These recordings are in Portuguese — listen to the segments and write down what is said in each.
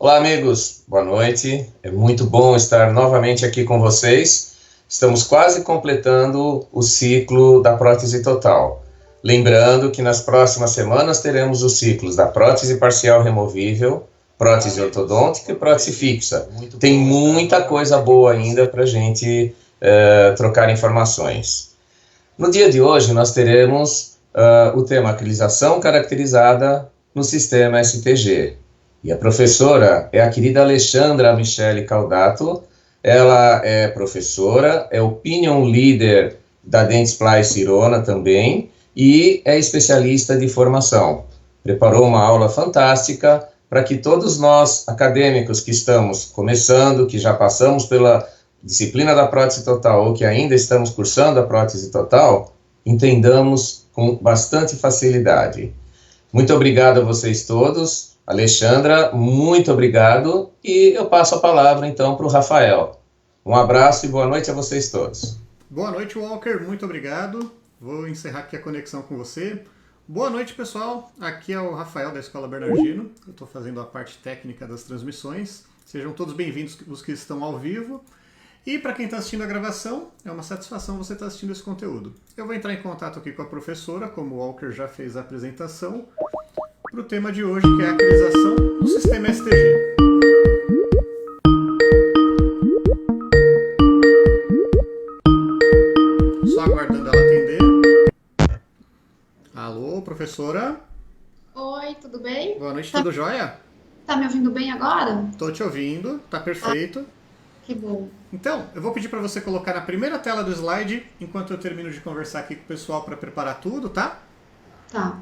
Olá, amigos, boa noite. É muito bom estar novamente aqui com vocês. Estamos quase completando o ciclo da prótese total. Lembrando que nas próximas semanas teremos os ciclos da prótese parcial removível, prótese ortodôntica e prótese fixa. Tem muita coisa boa ainda para a gente trocar informações. No dia de hoje nós teremos o tema acrilização caracterizada no sistema STG. E a professora é a querida Alexandra Michele Caldato. Ela é professora, é opinion leader da Dentsply Sirona também e é especialista de formação. Preparou uma aula fantástica para que todos nós, acadêmicos que estamos começando, que já passamos pela disciplina da prótese total ou que ainda estamos cursando a prótese total, entendamos com bastante facilidade. Muito obrigado a vocês todos. Alexandra, muito obrigado, e eu passo a palavra então para o Rafael. Um abraço e boa noite a vocês todos. Boa noite, Walker, muito obrigado. Vou encerrar aqui a conexão com você. Boa noite, pessoal. Aqui é o Rafael da Escola Bernardino. Eu estou fazendo a parte técnica das transmissões. Sejam todos bem-vindos os que estão ao vivo. E para quem está assistindo a gravação, é uma satisfação você estar assistindo esse conteúdo. Eu vou entrar em contato aqui com a professora, como o Walker já fez a apresentação, para o tema de hoje, que é a acrilização no sistema STG. Só aguardando ela atender. Alô, professora? Oi, tudo bem? Boa noite, tudo jóia? Tá me ouvindo bem agora? Tô te ouvindo, tá perfeito. Que bom. Então, eu vou pedir para você colocar na primeira tela do slide, enquanto eu termino de conversar aqui com o pessoal para preparar tudo, tá? Tá.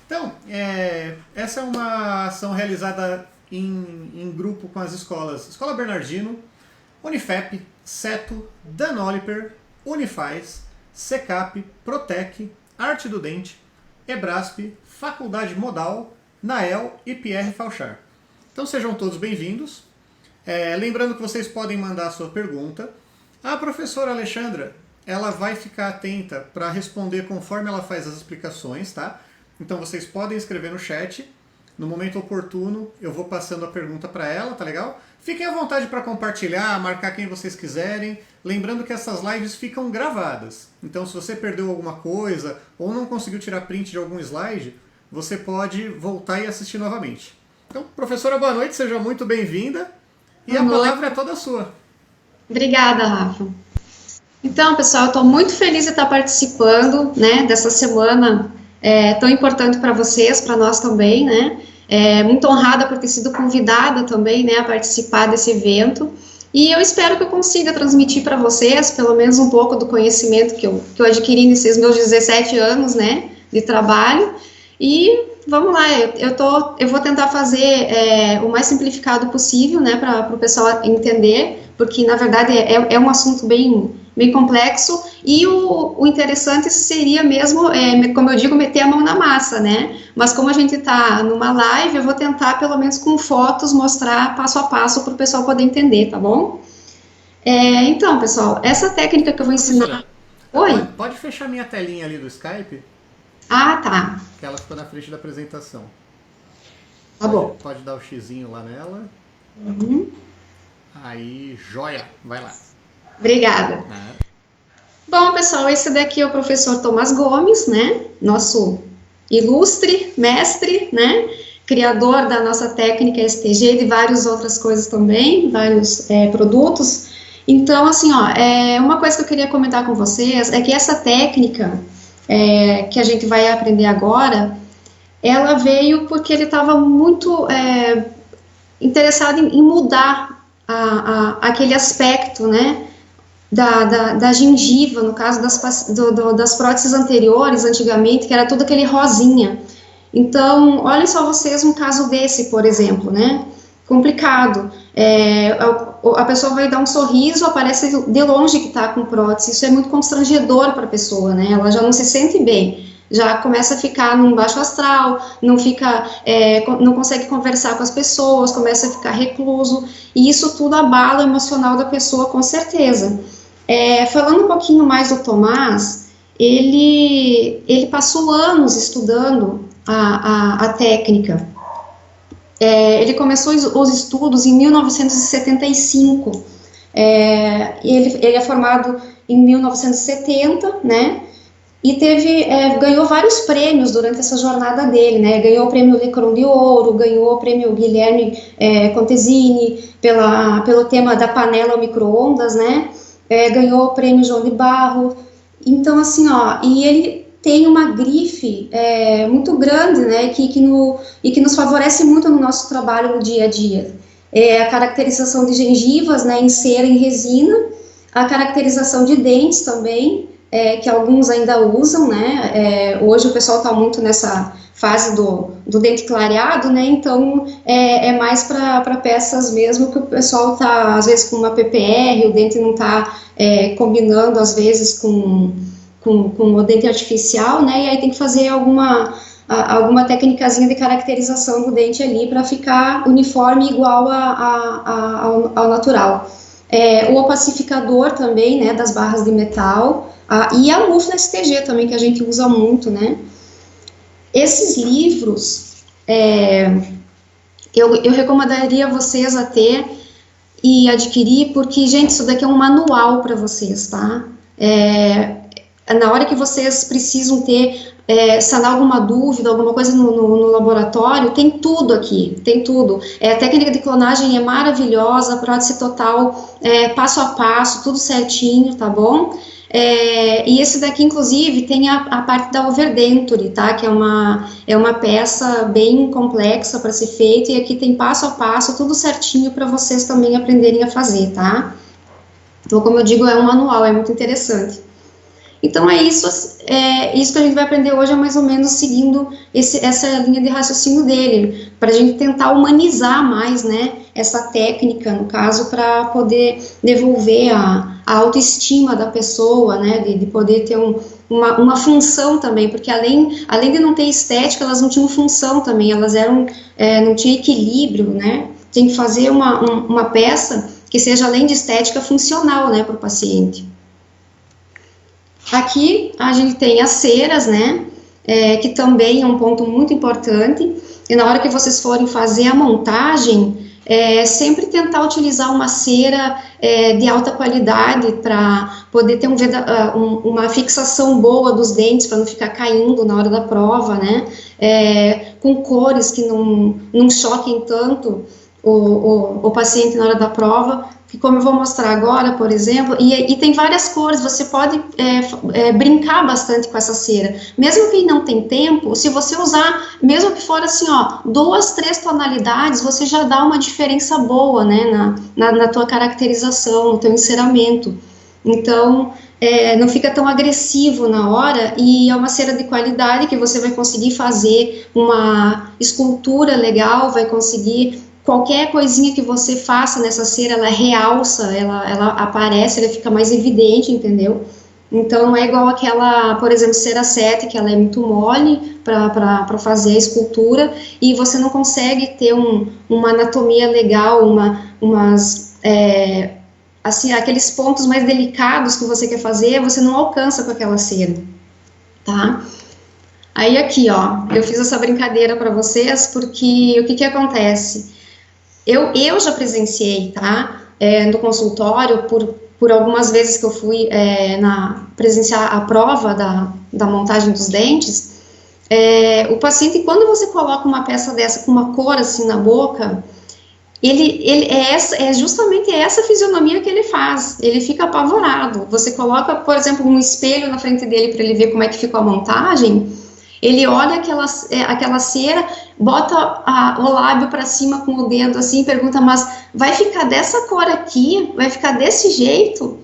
Então, essa é uma ação realizada em grupo com as escolas Escola Bernardino, Unifep, Seto, Danoliper, Unifaz, Secap, Protec, Arte do Dente, Ebrasp, Faculdade Modal, Nael e Pierre Fauchard. Então sejam todos bem-vindos. Lembrando que vocês podem mandar a sua pergunta. A professora Alexandra, ela vai ficar atenta para responder conforme ela faz as explicações, tá? Então vocês podem escrever no chat. No momento oportuno, eu vou passando a pergunta para ela, tá legal? Fiquem à vontade para compartilhar, marcar quem vocês quiserem. Lembrando que essas lives ficam gravadas. Então se você perdeu alguma coisa ou não conseguiu tirar print de algum slide, você pode voltar e assistir novamente. Então, professora, boa noite, seja muito bem-vinda. E a palavra é toda sua. Obrigada, Rafa. Então, pessoal, eu estou muito feliz de estar participando, né, dessa semana tão importante para vocês, para nós também, né? Muito honrada por ter sido convidada também, né, a participar desse evento. E eu espero que eu consiga transmitir para vocês, pelo menos um pouco do conhecimento que eu adquiri nesses meus 17 anos, né, de trabalho. E vamos lá, eu vou tentar fazer o mais simplificado possível, né, para o pessoal entender, porque na verdade é um assunto bem complexo, e o interessante seria mesmo, como eu digo, meter a mão na massa, né, mas como a gente está numa live, eu vou tentar pelo menos com fotos mostrar passo a passo para o pessoal poder entender, tá bom? Então, pessoal, essa técnica que eu vou ensinar... Oi? Pode fechar minha telinha ali do Skype? Ah, tá. Que ela ficou na frente da apresentação. Tá bom. Pode dar o xizinho lá nela. Uhum. Aí, joia. Vai lá. Obrigada. Bom, pessoal, esse daqui é o professor Tomás Gomes, né? Nosso ilustre mestre, né? Criador da nossa técnica STG e de várias outras coisas também, vários produtos. Então, assim, ó, uma coisa que eu queria comentar com vocês é que essa técnica que a gente vai aprender agora, ela veio porque ele estava muito interessado em mudar aquele aspecto, né, da gengiva, no caso das próteses anteriores, antigamente, que era tudo aquele rosinha. Então, olhem só vocês um caso desse, por exemplo, né, complicado. A pessoa vai dar um sorriso, aparece de longe que está com prótese. Isso é muito constrangedor para a pessoa, né? Ela já não se sente bem, já começa a ficar num baixo astral, não consegue conversar com as pessoas, começa a ficar recluso, e isso tudo abala o emocional da pessoa, com certeza. Falando um pouquinho mais do Tomás, ele passou anos estudando a técnica. Ele começou os estudos em 1975. Ele é formado em 1970, né? E ganhou vários prêmios durante essa jornada dele, né? Ganhou o prêmio Lecron de Ouro, ganhou o prêmio Guilherme Contesini pelo tema da panela ao micro-ondas, né? Ganhou o prêmio João de Barro. Então, assim, e ele tem uma grife muito grande, né? Que nos favorece muito no nosso trabalho no dia a dia. A caracterização de gengivas, né? Em cera, em resina, a caracterização de dentes também, que alguns ainda usam, né? Hoje o pessoal está muito nessa fase do dente clareado, né? Então é mais para peças mesmo que o pessoal está, às vezes, com uma PPR, o dente não está combinando, às vezes, com o dente artificial, né? E aí tem que fazer alguma técnicazinha de caracterização do dente ali para ficar uniforme igual ao natural. O opacificador também, né? Das barras de metal. E a mufla STG também, que a gente usa muito, né? Esses livros, eu recomendaria vocês a ter e adquirir, porque, gente, isso daqui é um manual para vocês, tá? Na hora que vocês precisam sanar alguma dúvida, alguma coisa no laboratório, tem tudo aqui, tem tudo. A técnica de clonagem é maravilhosa, a prótese total, passo a passo, tudo certinho, tá bom? E esse daqui, inclusive, tem a parte da overdenture, tá? Que é uma peça bem complexa para ser feita, e aqui tem passo a passo, tudo certinho para vocês também aprenderem a fazer, tá? Então, como eu digo, é um manual, é muito interessante. Então, isso que a gente vai aprender hoje, é mais ou menos seguindo essa linha de raciocínio dele, para a gente tentar humanizar mais, né, essa técnica, no caso, para poder devolver a autoestima da pessoa, né, de poder ter uma função também, porque além de não ter estética, elas não tinham função também, elas não tinham equilíbrio, né, tem que fazer uma peça que seja, além de estética, funcional, né, para o paciente. Aqui a gente tem as ceras, né, que também é um ponto muito importante, e na hora que vocês forem fazer a montagem, sempre tentar utilizar uma cera de alta qualidade para poder ter uma fixação boa dos dentes, para não ficar caindo na hora da prova, né, com cores que não choquem tanto o paciente na hora da prova, que, como eu vou mostrar agora, por exemplo, e tem várias cores, você pode brincar bastante com essa cera, mesmo que não tem tempo, se você usar, mesmo que for assim, 2, 3 tonalidades, você já dá uma diferença boa, né, na tua caracterização, no teu enceramento. Então, não fica tão agressivo na hora, e é uma cera de qualidade que você vai conseguir fazer uma escultura legal, vai conseguir. Qualquer coisinha que você faça nessa cera, ela realça, ela aparece, ela fica mais evidente, entendeu? Então, não é igual aquela, por exemplo, cera 7, que ela é muito mole para fazer a escultura, e você não consegue ter uma anatomia legal, assim, aqueles pontos mais delicados que você quer fazer, você não alcança com aquela cera, tá? Aí aqui, eu fiz essa brincadeira para vocês, porque o que acontece? Eu já presenciei, tá, no consultório, por algumas vezes que eu fui presenciar a prova da montagem dos dentes, o paciente, quando você coloca uma peça dessa com uma cor assim na boca, justamente essa fisionomia que ele faz, ele fica apavorado. Você coloca, por exemplo, um espelho na frente dele para ele ver como é que ficou a montagem, ele olha aquela cera, bota o lábio para cima com o dedo assim, pergunta, mas vai ficar dessa cor aqui? Vai ficar desse jeito?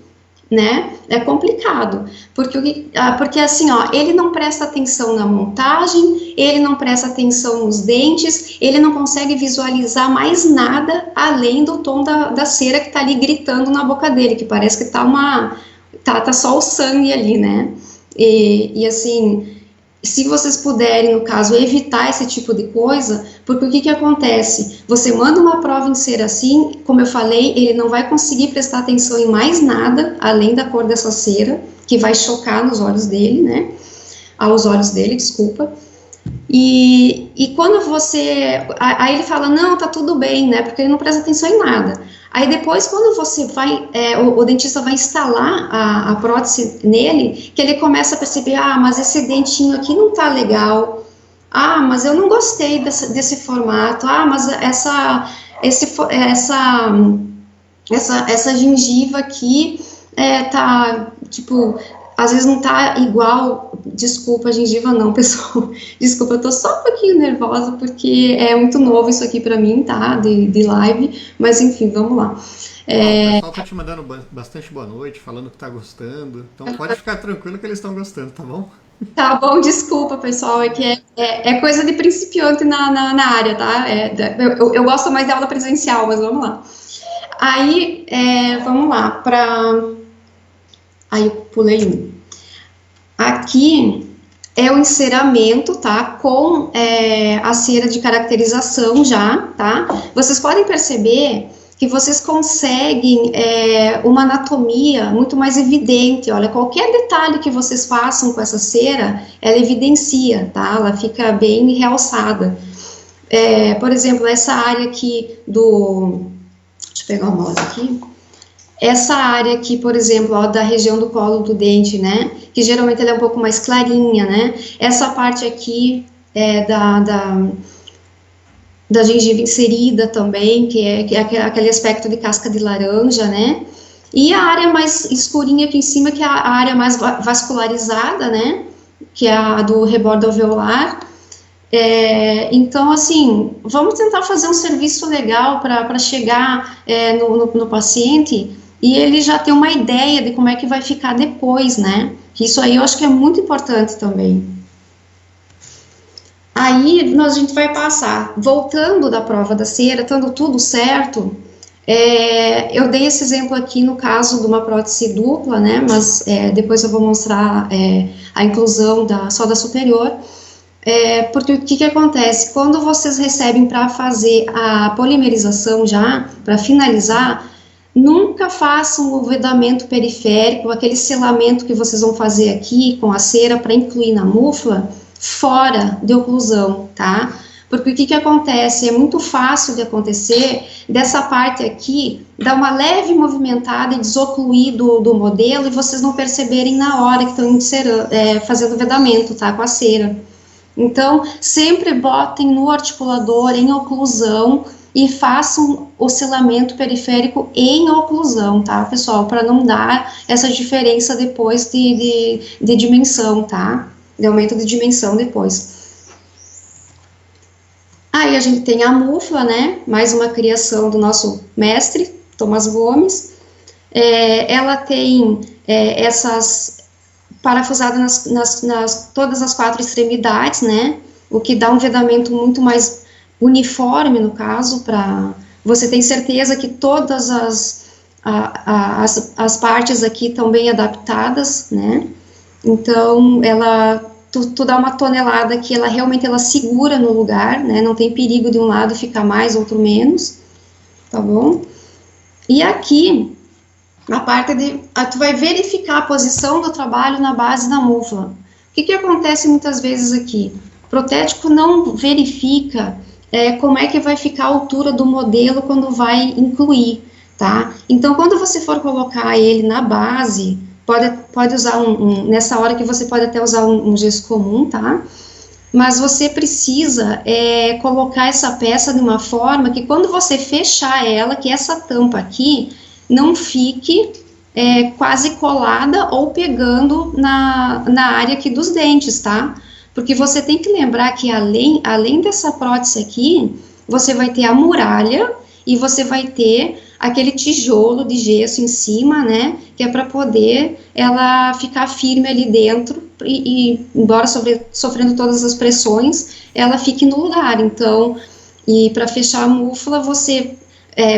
Né? É complicado, porque assim, ele não presta atenção na montagem, ele não presta atenção nos dentes, ele não consegue visualizar mais nada além do tom da cera que tá ali gritando na boca dele, que parece que tá só o sangue ali, né? E assim, se vocês puderem, no caso, evitar esse tipo de coisa, porque o que acontece? Você manda uma prova em cera assim, como eu falei, ele não vai conseguir prestar atenção em mais nada, além da cor dessa cera, que vai chocar nos olhos dele, né? Aos olhos dele, desculpa. E quando você... Aí ele fala, não, tá tudo bem, né? Porque ele não presta atenção em nada. Aí depois, quando você vai... o dentista vai instalar a prótese nele, que ele começa a perceber, mas esse dentinho aqui não tá legal. Mas eu não gostei desse formato. Mas essa gengiva aqui tá, tipo... Às vezes não tá igual, desculpa, a gengiva não, pessoal, desculpa, eu tô só um pouquinho nervosa, porque é muito novo isso aqui pra mim, tá, de live, mas enfim, vamos lá. O pessoal tá te mandando bastante boa noite, falando que tá gostando, então pode ficar tranquilo que eles estão gostando, tá bom? Tá bom, desculpa, pessoal, é que é coisa de principiante na área, tá, eu gosto mais de aula presencial, mas vamos lá. Aí, vamos lá, aí eu pulei um. Aqui é o enceramento, tá? Com a cera de caracterização já, tá? Vocês podem perceber que vocês conseguem uma anatomia muito mais evidente. Olha, qualquer detalhe que vocês façam com essa cera, ela evidencia, tá? Ela fica bem realçada. Por exemplo, essa área aqui deixa eu pegar o mouse aqui. Essa área aqui, por exemplo, da região do colo do dente, né, que geralmente ela é um pouco mais clarinha, né, essa parte aqui da gengiva inserida também, que é aquele aspecto de casca de laranja, né, e a área mais escurinha aqui em cima, que é a área mais vascularizada, né, que é a do rebordo alveolar. Então, assim, vamos tentar fazer um serviço legal para chegar no paciente e ele já ter uma ideia de como é que vai ficar depois, né? Isso aí eu acho que é muito importante também. Aí a gente vai passar, voltando da prova da cera, estando tudo certo, eu dei esse exemplo aqui no caso de uma prótese dupla, né? Mas depois eu vou mostrar a inclusão só da superior. Porque o que acontece? Quando vocês recebem para fazer a polimerização já, para finalizar, nunca façam o vedamento periférico, aquele selamento que vocês vão fazer aqui com a cera para incluir na mufla, fora de oclusão, tá? Porque o que acontece? É muito fácil de acontecer dessa parte aqui, dar uma leve movimentada e desocluir do modelo e vocês não perceberem na hora que estão fazendo o vedamento, tá? Com a cera. Então, sempre botem no articulador em oclusão e façam o selamento periférico em oclusão, tá, pessoal? Para não dar essa diferença depois de dimensão, tá? De aumento de dimensão depois. Aí a gente tem a mufla, né? Mais uma criação do nosso mestre, Tomás Gomes. Ela tem essas parafusadas nas todas as 4 extremidades, né? O que dá um vedamento muito mais uniforme, no caso, para você ter certeza que todas as partes aqui estão bem adaptadas, né? Então, tu dá uma tonelada que ela realmente segura no lugar, né? Não tem perigo de um lado ficar mais, outro menos, tá bom? E aqui, a parte tu vai verificar a posição do trabalho na base da mufla. O que acontece muitas vezes aqui? O protético não verifica como é que vai ficar a altura do modelo quando vai incluir, tá? Então, quando você for colocar ele na base, pode usar nessa hora que você pode até usar um gesso comum, tá? Mas você precisa colocar essa peça de uma forma que quando você fechar ela, que essa tampa aqui não fique quase colada ou pegando na área aqui dos dentes, tá? Porque você tem que lembrar que além dessa prótese aqui, você vai ter a muralha e você vai ter aquele tijolo de gesso em cima, né? Que é para poder ela ficar firme ali dentro e embora sofrendo todas as pressões, ela fique no lugar. Então, e para fechar a mufla, você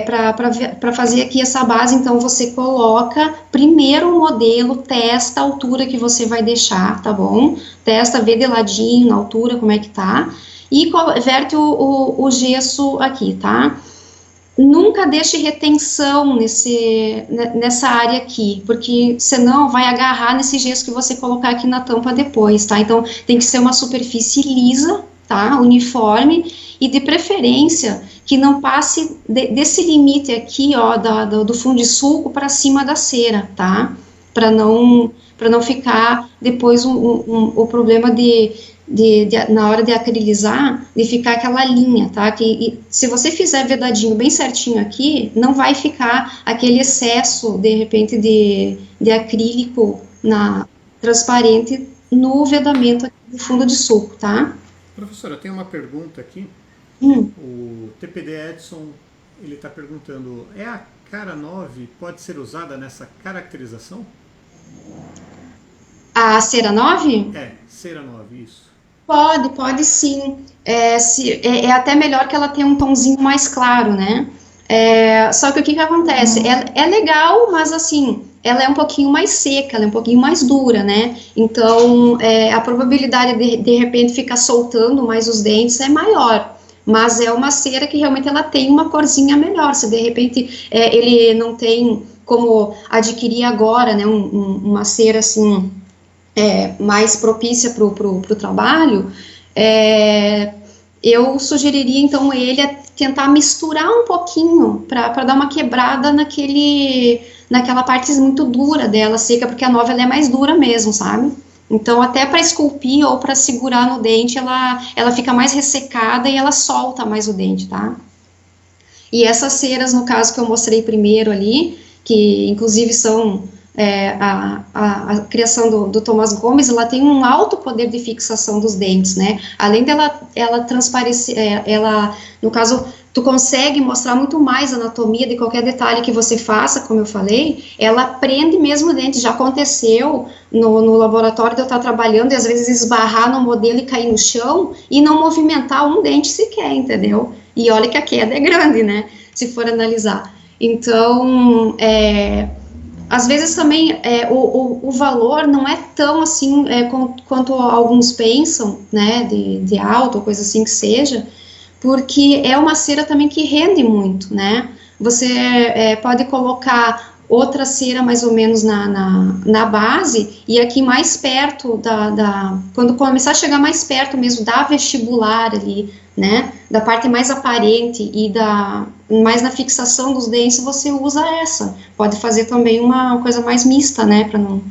para fazer aqui essa base, então você coloca primeiro o modelo, testa a altura que você vai deixar, tá bom? Testa, vê de ladinho, na altura, como é que tá, e verte o gesso aqui, tá? Nunca deixe retenção nessa área aqui, porque senão vai agarrar nesse gesso que você colocar aqui na tampa depois, tá? Então tem que ser uma superfície lisa, tá? Uniforme, e de preferência que não passe desse limite aqui, ó, do fundo de sulco para cima da cera, tá? Para não ficar depois o problema na hora de acrilizar, de ficar aquela linha, tá? Se você fizer vedadinho bem certinho aqui, não vai ficar aquele excesso, de repente, de acrílico transparente no vedamento aqui do fundo de sulco, tá? Professora, eu tenho uma pergunta aqui. O TPD Edson, ele está perguntando, a cara 9 pode ser usada nessa caracterização? A cera 9? Cera 9, isso. Pode sim. É até melhor que ela tenha um tomzinho mais claro, né? Só que o que acontece? É legal, mas assim, ela é um pouquinho mais seca, ela é um pouquinho mais dura, né? Então, a probabilidade de repente ficar soltando mais os dentes é maior. Mas é uma cera que realmente ela tem uma corzinha melhor. Se de repente ele não tem como adquirir agora, né, uma cera assim mais propícia para o trabalho, eu sugeriria então ele tentar misturar um pouquinho para dar uma quebrada naquela parte muito dura dela, seca, porque a 9 ela é mais dura mesmo, sabe? Então, até para esculpir ou para segurar no dente, ela fica mais ressecada e ela solta mais o dente, tá? E essas ceras, no caso que eu mostrei primeiro ali, que inclusive são a criação do Tomás Gomes, ela tem um alto poder de fixação dos dentes, né? Além dela transparecer, no caso, tu consegue mostrar muito mais a anatomia de qualquer detalhe que você faça, como eu falei, ela prende mesmo o dente. Já aconteceu no laboratório de eu estar trabalhando e às vezes esbarrar no modelo e cair no chão e não movimentar um dente sequer, entendeu? E olha que a queda é grande, né? Se for analisar. Então, às vezes também o valor não é tão assim quanto alguns pensam, né? De alto ou coisa assim que seja, porque é uma cera também que rende muito, né? Você pode colocar outra cera mais ou menos na base, e aqui mais perto quando começar a chegar mais perto mesmo da vestibular ali, né? Da parte mais aparente e mais na fixação dos dentes, você usa essa. Pode fazer também uma coisa mais mista, né? Para não,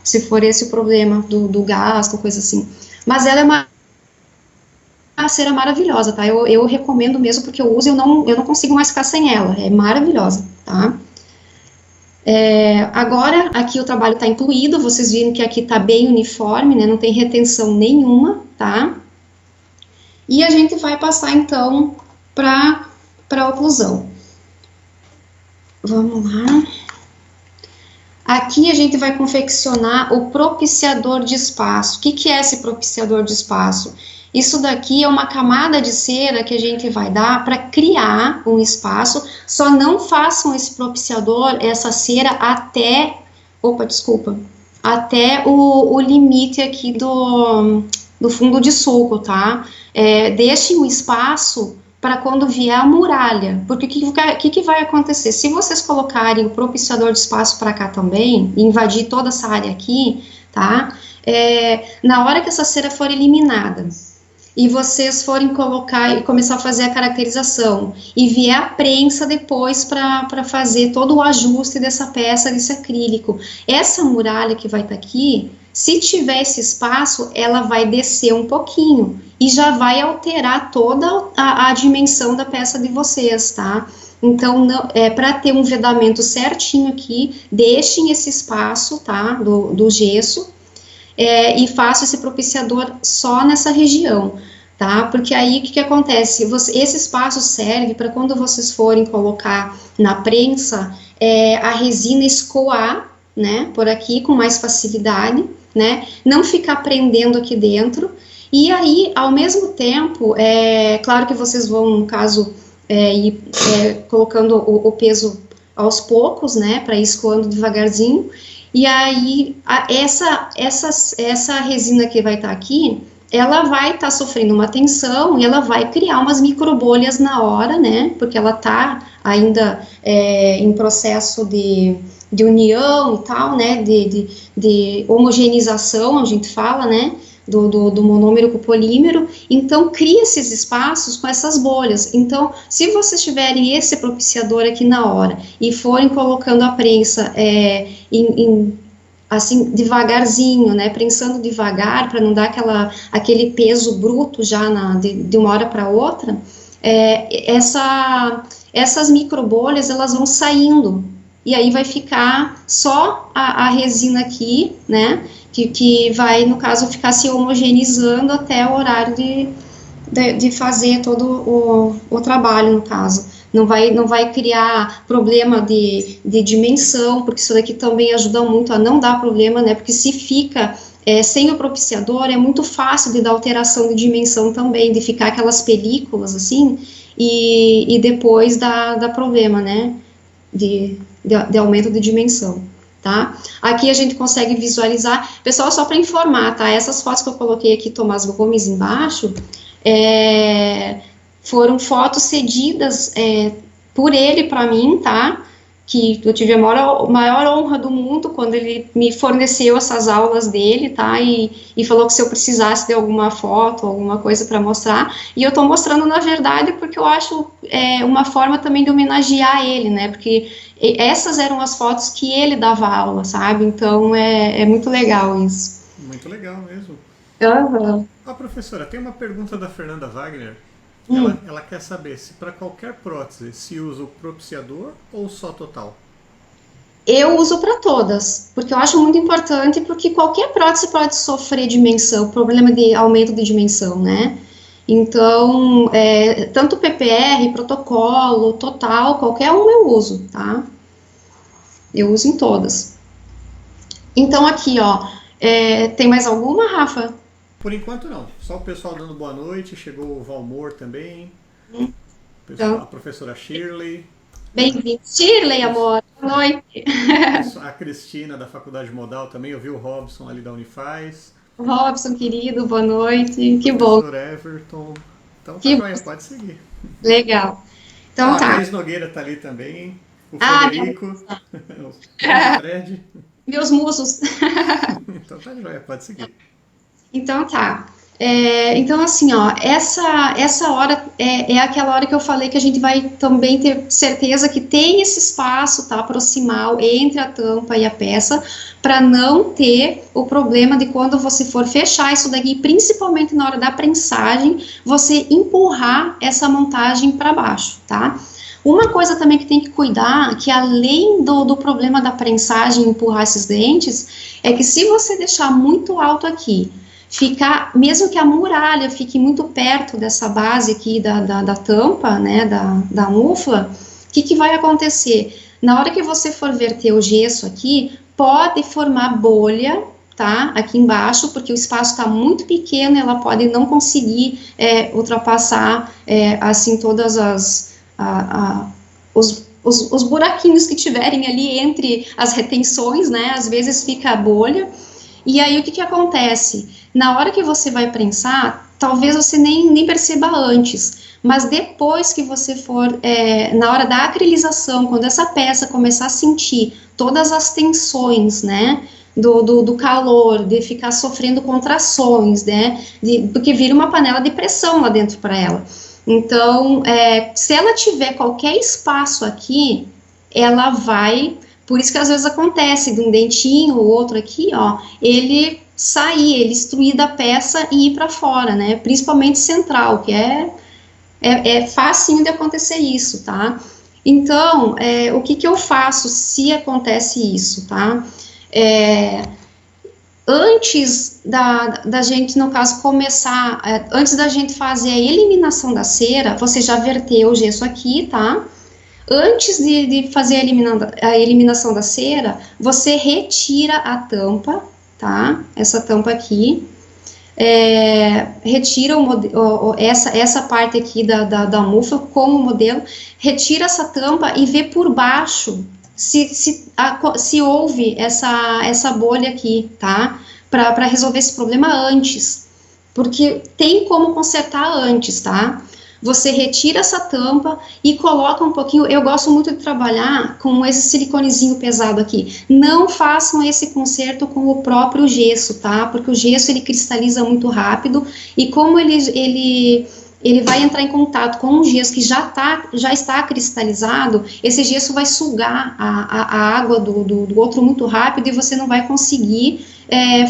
se for esse o problema do gasto, coisa assim. Mas ela é uma cera maravilhosa, tá? Eu recomendo mesmo, porque eu uso e eu não consigo mais ficar sem ela. É maravilhosa, tá? Agora, aqui o trabalho está incluído, vocês viram que aqui está bem uniforme, né? Não tem retenção nenhuma, tá? E a gente vai passar, então, para a oclusão. Vamos lá. Aqui a gente vai confeccionar o propiciador de espaço. O que é esse propiciador de espaço? Isso daqui é uma camada de cera que a gente vai dar para criar um espaço. Só não façam esse propiciador, essa cera até o limite aqui do fundo de sulco, tá? Deixem o espaço para quando vier a muralha, porque o que vai acontecer? Se vocês colocarem o propiciador de espaço para cá também, e invadir toda essa área aqui, tá? Na hora que essa cera for eliminada, e vocês forem colocar e começar a fazer a caracterização, e vier a prensa depois para fazer todo o ajuste dessa peça, desse acrílico, essa muralha que vai estar aqui, se tiver esse espaço, ela vai descer um pouquinho, e já vai alterar toda a dimensão da peça de vocês, tá? Então, para ter um vedamento certinho aqui, deixem esse espaço, tá, do gesso, e faço esse propiciador só nessa região, tá? Porque aí o que acontece? Esse espaço serve para quando vocês forem colocar na prensa, a resina escoar, né? Por aqui com mais facilidade, né? Não ficar prendendo aqui dentro. E aí, ao mesmo tempo, claro que vocês vão, no caso, ir colocando o peso aos poucos, né? Para ir escoando devagarzinho. E aí, essa resina que vai estar aqui, ela vai estar sofrendo uma tensão e ela vai criar umas microbolhas na hora, né? Porque ela está ainda em processo de união e tal, né? De homogeneização, a gente fala, né? do monômero com o polímero, então cria esses espaços com essas bolhas. Então, se vocês tiverem esse propiciador aqui na hora e forem colocando a prensa assim, devagarzinho, né, prensando devagar, para não dar aquele peso bruto já de uma hora para outra, essas microbolhas, elas vão saindo, e aí vai ficar só a resina aqui, né, que vai, no caso, ficar se homogeneizando até o horário de fazer todo o trabalho, no caso. Não vai criar problema de dimensão, porque isso daqui também ajuda muito a não dar problema, né, porque se fica sem o propiciador, é muito fácil de dar alteração de dimensão também, de ficar aquelas películas, assim, e depois dá problema, né, de aumento de dimensão, tá? Aqui a gente consegue visualizar, pessoal, só para informar, tá, essas fotos que eu coloquei aqui, Tomás Gomes, embaixo, foram fotos cedidas por ele para mim, tá? Que eu tive a maior honra do mundo quando ele me forneceu essas aulas dele, tá? E falou que se eu precisasse de alguma foto, alguma coisa para mostrar, e eu estou mostrando na verdade porque eu acho uma forma também de homenagear ele, né? Porque essas eram as fotos que ele dava aula, sabe? Então é muito legal isso. Muito legal mesmo. Uhum. Professora, tem uma pergunta da Fernanda Wagner. Ela quer saber se para qualquer prótese se usa o propiciador ou só total? Eu uso para todas, porque eu acho muito importante, porque qualquer prótese pode sofrer dimensão, problema de aumento de dimensão, né? Então, tanto PPR, protocolo, total, qualquer um eu uso, tá? Eu uso em todas. Então, aqui, ó, tem mais alguma, Rafa? Por enquanto não, só o pessoal dando boa noite, chegou o Valmor também, a professora Shirley. Bem-vindo, Shirley, amor, boa noite. A Cristina da Faculdade Modal também, eu vi o Robson ali da Unifaz. Robson, querido, boa noite, que bom. Professor Everton, então tá joia, pode seguir. Legal, então tá. A Thaís Nogueira tá ali também, o Frederico, o Fred. Meus musos. Então tá joia, pode seguir. Então tá. Então assim, ó, essa hora é aquela hora que eu falei que a gente vai também ter certeza que tem esse espaço, tá, proximal entre a tampa e a peça, para não ter o problema de quando você for fechar isso daqui, principalmente na hora da prensagem, você empurrar essa montagem para baixo, tá? Uma coisa também que tem que cuidar, que além do problema da prensagem empurrar esses dentes, é que se você deixar muito alto aqui, mesmo que a muralha fique muito perto dessa base aqui da tampa, né, da mufla, o que vai acontecer? Na hora que você for verter o gesso aqui, pode formar bolha, tá, aqui embaixo, porque o espaço está muito pequeno, ela pode não conseguir ultrapassar, assim, todas os buraquinhos que tiverem ali entre as retenções, né, às vezes fica a bolha, e aí o que acontece? Na hora que você vai prensar, talvez você nem perceba antes, mas depois que você for, na hora da acrilização, quando essa peça começar a sentir todas as tensões, né, do calor, de ficar sofrendo contrações, né, porque vira uma panela de pressão lá dentro para ela. Então, se ela tiver qualquer espaço aqui, ela vai, por isso que às vezes acontece de um dentinho ou outro aqui, ó, ele extruir da peça e ir para fora, né, principalmente central, que é facinho de acontecer isso, tá? Então, o que eu faço se acontece isso, tá? Antes da gente, no caso, começar, antes da gente fazer a eliminação da cera, você já verteu o gesso aqui, tá? Antes de fazer a eliminação da cera, você retira a tampa, tá? Essa tampa aqui, retira essa parte aqui da mufla com o modelo, retira essa tampa e vê por baixo se houve essa bolha aqui, tá? Para resolver esse problema antes, porque tem como consertar antes, tá? você retira essa tampa e coloca um pouquinho. Eu gosto muito de trabalhar com esse siliconezinho pesado aqui. Não façam esse conserto com o próprio gesso, tá? Porque o gesso ele cristaliza muito rápido e como ele vai entrar em contato com um gesso que já está cristalizado, esse gesso vai sugar a água do outro muito rápido e você não vai conseguir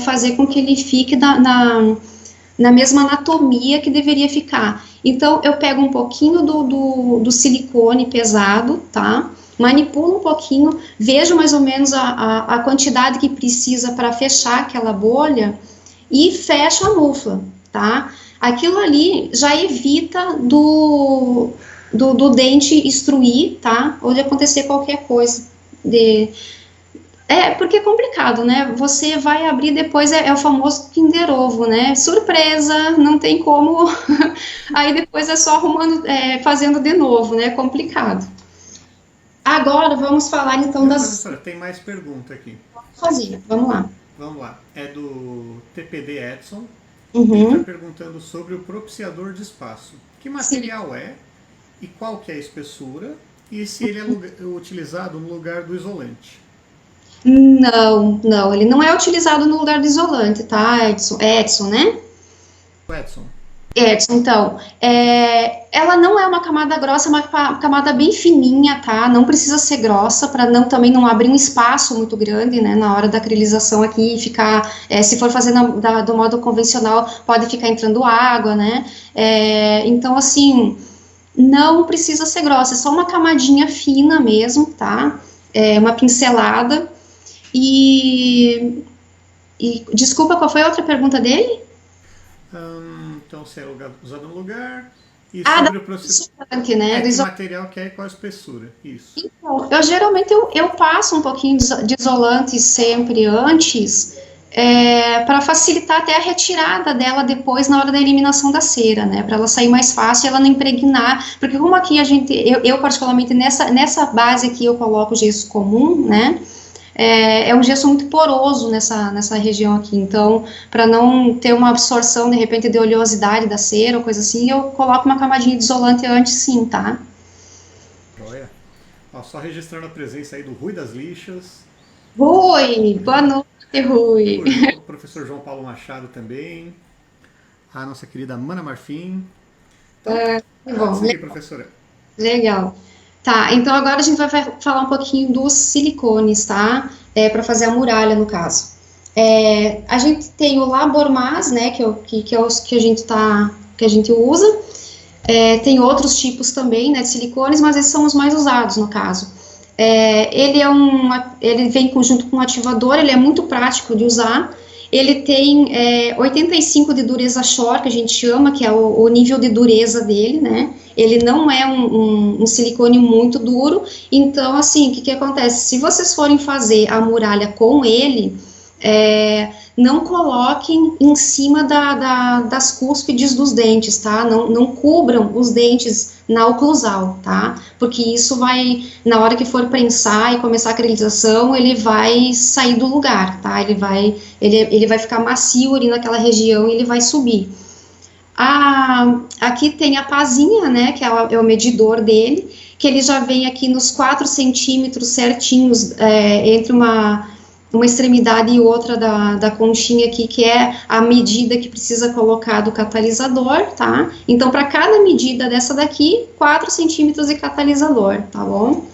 fazer com que ele fique na mesma anatomia que deveria ficar. Então, eu pego um pouquinho do silicone pesado, tá? Manipulo um pouquinho, vejo mais ou menos a quantidade que precisa para fechar aquela bolha e fecho a mufla, tá? Aquilo ali já evita do dente estruir, tá? Ou de acontecer qualquer coisa. Porque é complicado, né? Você vai abrir depois, é o famoso Kinder Ovo, né? Surpresa, não tem como. Aí depois é só arrumando, fazendo de novo, né? É complicado. Agora vamos falar então das. Professora, tem mais pergunta aqui. Vamos lá. Vamos lá. É do TPD Edson. Uhum. Ele está perguntando sobre o propiciador de espaço. Que material é e qual que é a espessura e se ele é utilizado no lugar do isolante? Não, ele não é utilizado no lugar do isolante, tá, Edson? Edson, né? Edson, então, ela não é uma camada grossa, é uma camada bem fininha, tá? Não precisa ser grossa para também não abrir um espaço muito grande, né? Na hora da acrilização aqui, ficar, se for fazer do modo convencional, pode ficar entrando água, né? Então, assim, não precisa ser grossa, é só uma camadinha fina mesmo, tá? Uma pincelada. E desculpa, qual foi a outra pergunta dele? Então, se é usado no lugar e sobre o processo, né? Que material que é e qual a espessura, isso. Então, geralmente eu passo um pouquinho de isolante sempre antes, para facilitar até a retirada dela depois na hora da eliminação da cera, né? Para ela sair mais fácil e ela não impregnar, porque como aqui eu particularmente nessa base aqui eu coloco gesso comum, né? É um gesso muito poroso nessa região aqui, então, para não ter uma absorção, de repente, de oleosidade da cera ou coisa assim, eu coloco uma camadinha de isolante antes, sim, tá? Olha, só registrando a presença aí do Rui das Lixas. Rui, boa noite, Rui. O professor João Paulo Machado também, a nossa querida Mana Marfim. Então, sim, professora. Legal. Tá, então agora a gente vai falar um pouquinho dos silicones, tá? Para fazer a muralha, no caso. A gente tem o Labormas, né, que é os que a gente usa. Tem outros tipos também, né, de silicones, mas esses são os mais usados, no caso. Ele vem junto com um ativador, ele é muito prático de usar. Ele tem 85 de dureza Shore, que a gente chama, que é o nível de dureza dele, né? Ele não é um silicone muito duro, então, assim, o que acontece? Se vocês forem fazer a muralha com ele, não coloquem em cima das cúspides dos dentes, tá? Não cubram os dentes na oclusal, tá? Porque isso vai, na hora que for prensar e começar a acrilização, ele vai sair do lugar, tá? Ele vai ficar macio ali naquela região e ele vai subir. Aqui tem a pazinha, né, que é o medidor dele, que ele já vem aqui nos 4 centímetros certinhos, entre uma extremidade e outra da conchinha aqui, que é a medida que precisa colocar do catalisador, tá? Então, para cada medida dessa daqui, 4 centímetros de catalisador, tá bom?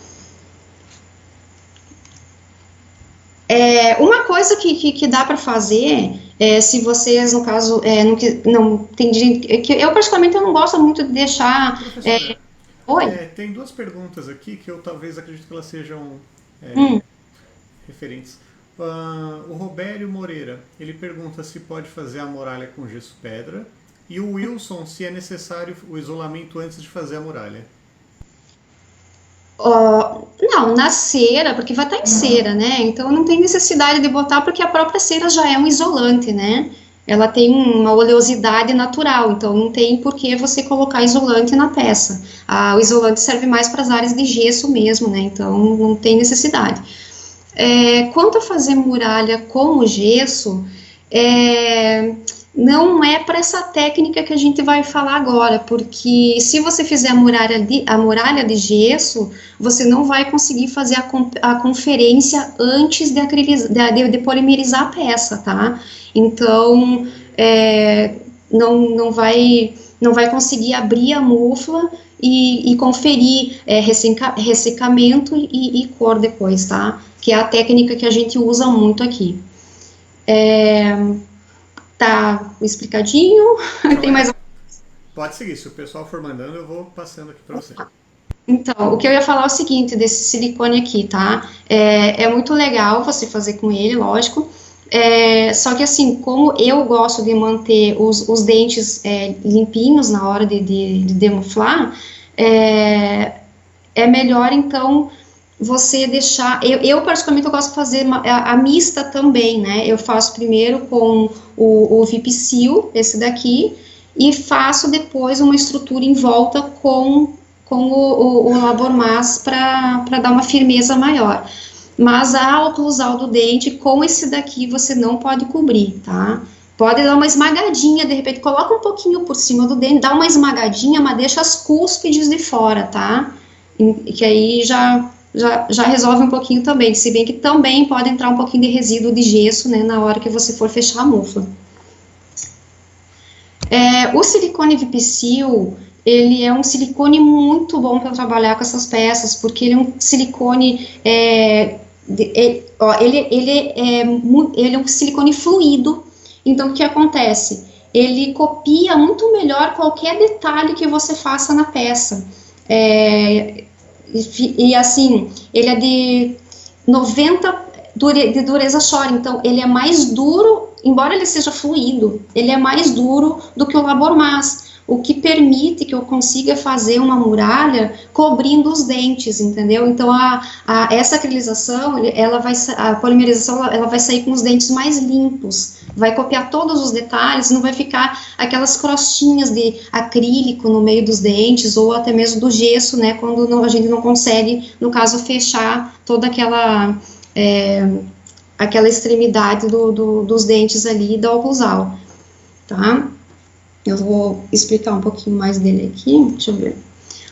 Uma coisa que dá para fazer, se vocês, no caso, não tem gente... Eu, particularmente, eu não gosto muito de deixar... Oi? Tem 2 perguntas aqui que eu talvez acredito que elas sejam referentes. O Robério Moreira, ele pergunta se pode fazer a muralha com gesso pedra, e o Wilson se é necessário o isolamento antes de fazer a muralha. Não, na cera, porque vai estar em cera, né? Então não tem necessidade de botar, porque a própria cera já é um isolante, né? Ela tem uma oleosidade natural, então não tem por que você colocar isolante na peça. O isolante serve mais para as áreas de gesso mesmo, né? Então não tem necessidade. Quanto a fazer muralha com o gesso, não é para essa técnica que a gente vai falar agora, porque se você fizer a muralha de gesso, você não vai conseguir fazer a conferência antes de polimerizar a peça, tá? Então, não vai conseguir abrir a mufla e conferir ressecamento e cor depois, tá? Que é a técnica que a gente usa muito aqui. Tá explicadinho? Tem mais... Pode seguir, se o pessoal for mandando, eu vou passando aqui para você. Então, o que eu ia falar é o seguinte, desse silicone aqui, tá? É muito legal você fazer com ele, lógico. Só que assim, como eu gosto de manter os dentes limpinhos na hora de demuflar, é melhor então você deixar, eu particularmente eu gosto de fazer a mista também, né? Eu faço primeiro com o Vipsil, esse daqui, e faço depois uma estrutura em volta com o Labormas para dar uma firmeza maior. Mas a oclusal do dente, com esse daqui, você não pode cobrir, tá? Pode dar uma esmagadinha, de repente, coloca um pouquinho por cima do dente, dá uma esmagadinha, mas deixa as cúspides de fora, tá? Que aí já resolve um pouquinho também, se bem que também pode entrar um pouquinho de resíduo de gesso, né, na hora que você for fechar a mufla. O silicone Vipsil, ele é um silicone muito bom para trabalhar com essas peças, porque ele é um silicone, ele é um silicone fluido. Então, o que acontece? Ele copia muito melhor qualquer detalhe que você faça na peça. E assim, ele é de 90 de dureza Shore, então ele é mais duro, embora ele seja fluido, ele é mais duro do que o Labormas, o que permite que eu consiga fazer uma muralha cobrindo os dentes, entendeu? Então, essa acrilização, a polimerização, ela vai sair com os dentes mais limpos, vai copiar todos os detalhes, não vai ficar aquelas crostinhas de acrílico no meio dos dentes, ou até mesmo do gesso, né, quando a gente não consegue, no caso, fechar toda aquela extremidade dos dentes ali da oclusal, tá? Eu vou explicar um pouquinho mais dele aqui, deixa eu ver.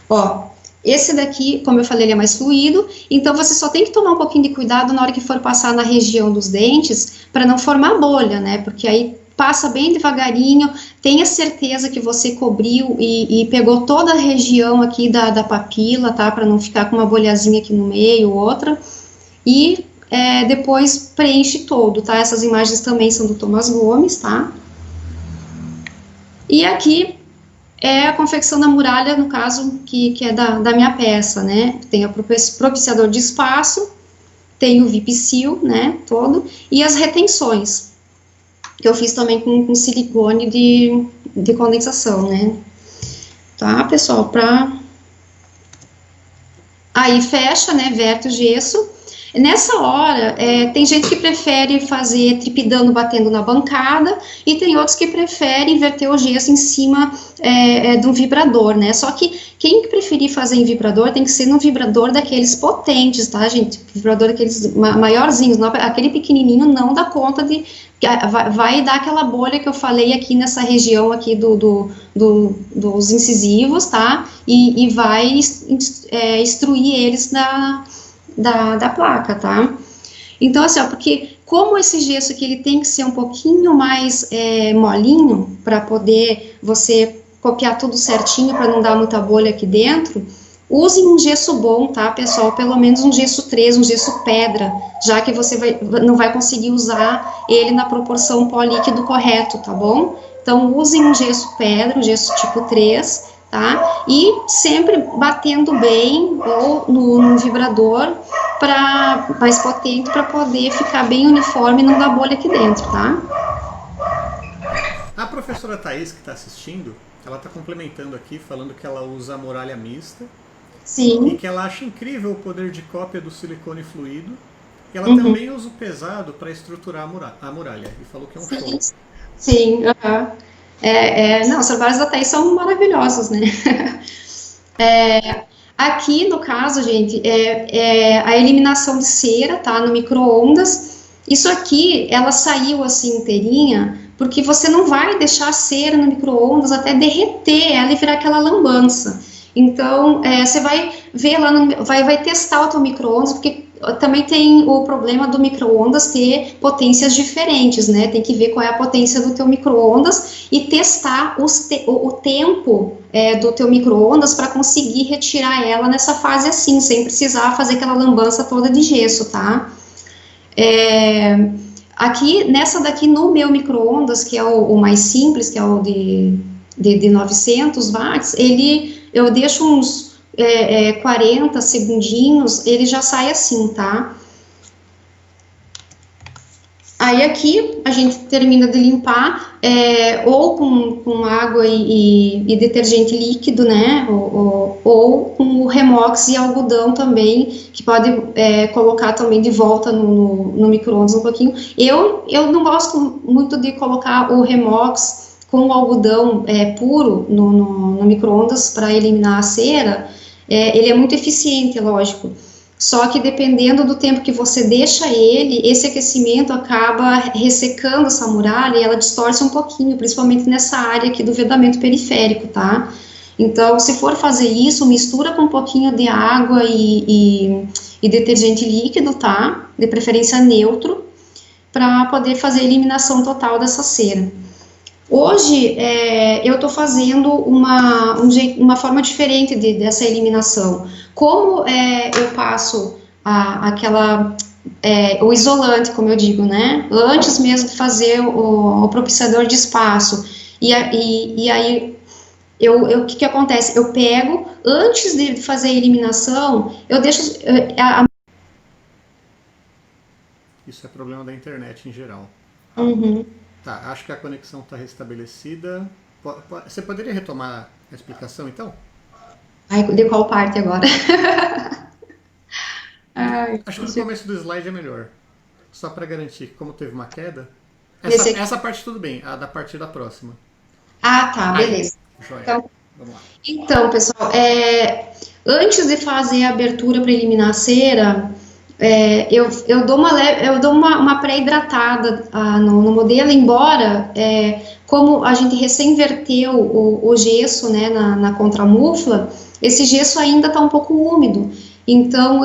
Ó, esse daqui, como eu falei, ele é mais fluido, então você só tem que tomar um pouquinho de cuidado na hora que for passar na região dos dentes, para não formar bolha, né, porque aí passa bem devagarinho, tenha certeza que você cobriu e pegou toda a região aqui da papila, tá, para não ficar com uma bolhazinha aqui no meio, outra, e depois preenche todo, tá, essas imagens também são do Tomás Gomes, tá. E aqui é a confecção da muralha, no caso, que é da minha peça, né? Tem o propiciador de espaço, tem o Vipsil, né, todo, e as retenções, que eu fiz também com silicone de condensação, né? Tá, pessoal, Aí fecha, né, verte o gesso. Nessa hora, tem gente que prefere fazer tripidando batendo na bancada, e tem outros que preferem inverter o gesso em cima de um vibrador, né? Só que quem preferir fazer em vibrador tem que ser num vibrador daqueles potentes, tá, gente? Vibrador daqueles maiorzinhos, não, aquele pequenininho não dá conta de... Vai dar aquela bolha que eu falei aqui nessa região aqui dos incisivos, tá? E vai extruir eles da placa, tá? Então, assim, ó, porque como esse gesso aqui, ele tem que ser um pouquinho mais molinho, para poder você copiar tudo certinho, para não dar muita bolha aqui dentro, use um gesso bom, tá, pessoal? Pelo menos um gesso 3, um gesso pedra, já que você não vai conseguir usar ele na proporção pó líquido correto, tá bom? Então, usem um gesso pedra, um gesso tipo 3, tá? E sempre batendo bem ou no vibrador mais potente, para poder ficar bem uniforme e não dar bolha aqui dentro, tá? A professora Thaís, que está assistindo, ela está complementando aqui, falando que ela usa a muralha mista. Sim. E que ela acha incrível o poder de cópia do silicone fluido. E ela também usa o pesado para estruturar a muralha. E falou que é um show. Sim, não, os trabalhos da Thaís são maravilhosos, né? Aqui, no caso, gente, a eliminação de cera, tá? No micro-ondas. Isso aqui, ela saiu assim inteirinha, porque você não vai deixar a cera no micro-ondas até derreter ela e virar aquela lambança. Então, você vai ver lá, vai testar o teu micro-ondas, porque também tem o problema do micro-ondas ter potências diferentes, né? Tem que ver qual é a potência do teu micro-ondas e testar o tempo do teu micro-ondas para conseguir retirar ela nessa fase assim, sem precisar fazer aquela lambança toda de gesso, tá? Aqui, nessa daqui, no meu micro-ondas, que é o mais simples, que é o de 900 watts, eu deixo uns 40 segundinhos, ele já sai assim, tá? Aí aqui, a gente termina de limpar, ou com água e detergente líquido, né? Ou com o Remox e algodão também, que pode colocar também de volta no micro-ondas um pouquinho. Eu não gosto muito de colocar o Remox com o algodão puro no micro-ondas para eliminar a cera. Ele é muito eficiente, lógico. Só que dependendo do tempo que você deixa ele, esse aquecimento acaba ressecando essa muralha e ela distorce um pouquinho, principalmente nessa área aqui do vedamento periférico, tá? Então, se for fazer isso, mistura com um pouquinho de água e detergente líquido, tá? De preferência neutro, para poder fazer a eliminação total dessa cera. Hoje, eu estou fazendo uma forma diferente dessa eliminação. Como eu passo o isolante, como eu digo, né? Antes mesmo de fazer o propiciador de espaço. E aí, o que acontece? Eu pego, antes de fazer a eliminação, eu deixo... Isso é problema da internet em geral. Uhum. Tá, acho que a conexão está restabelecida. Você poderia retomar a explicação, então? Ai, de qual parte agora? Acho que no começo do slide é melhor. Só para garantir, como teve uma queda. Essa parte tudo bem, a da parte da próxima. Ah, tá, beleza. Joia. Então, vamos lá. Então, pessoal, antes de fazer a abertura para eliminar a cera, eu dou uma pré-hidratada no modelo, embora, como a gente recém-inverteu o gesso, né, na contramufla, esse gesso ainda está um pouco úmido. Então,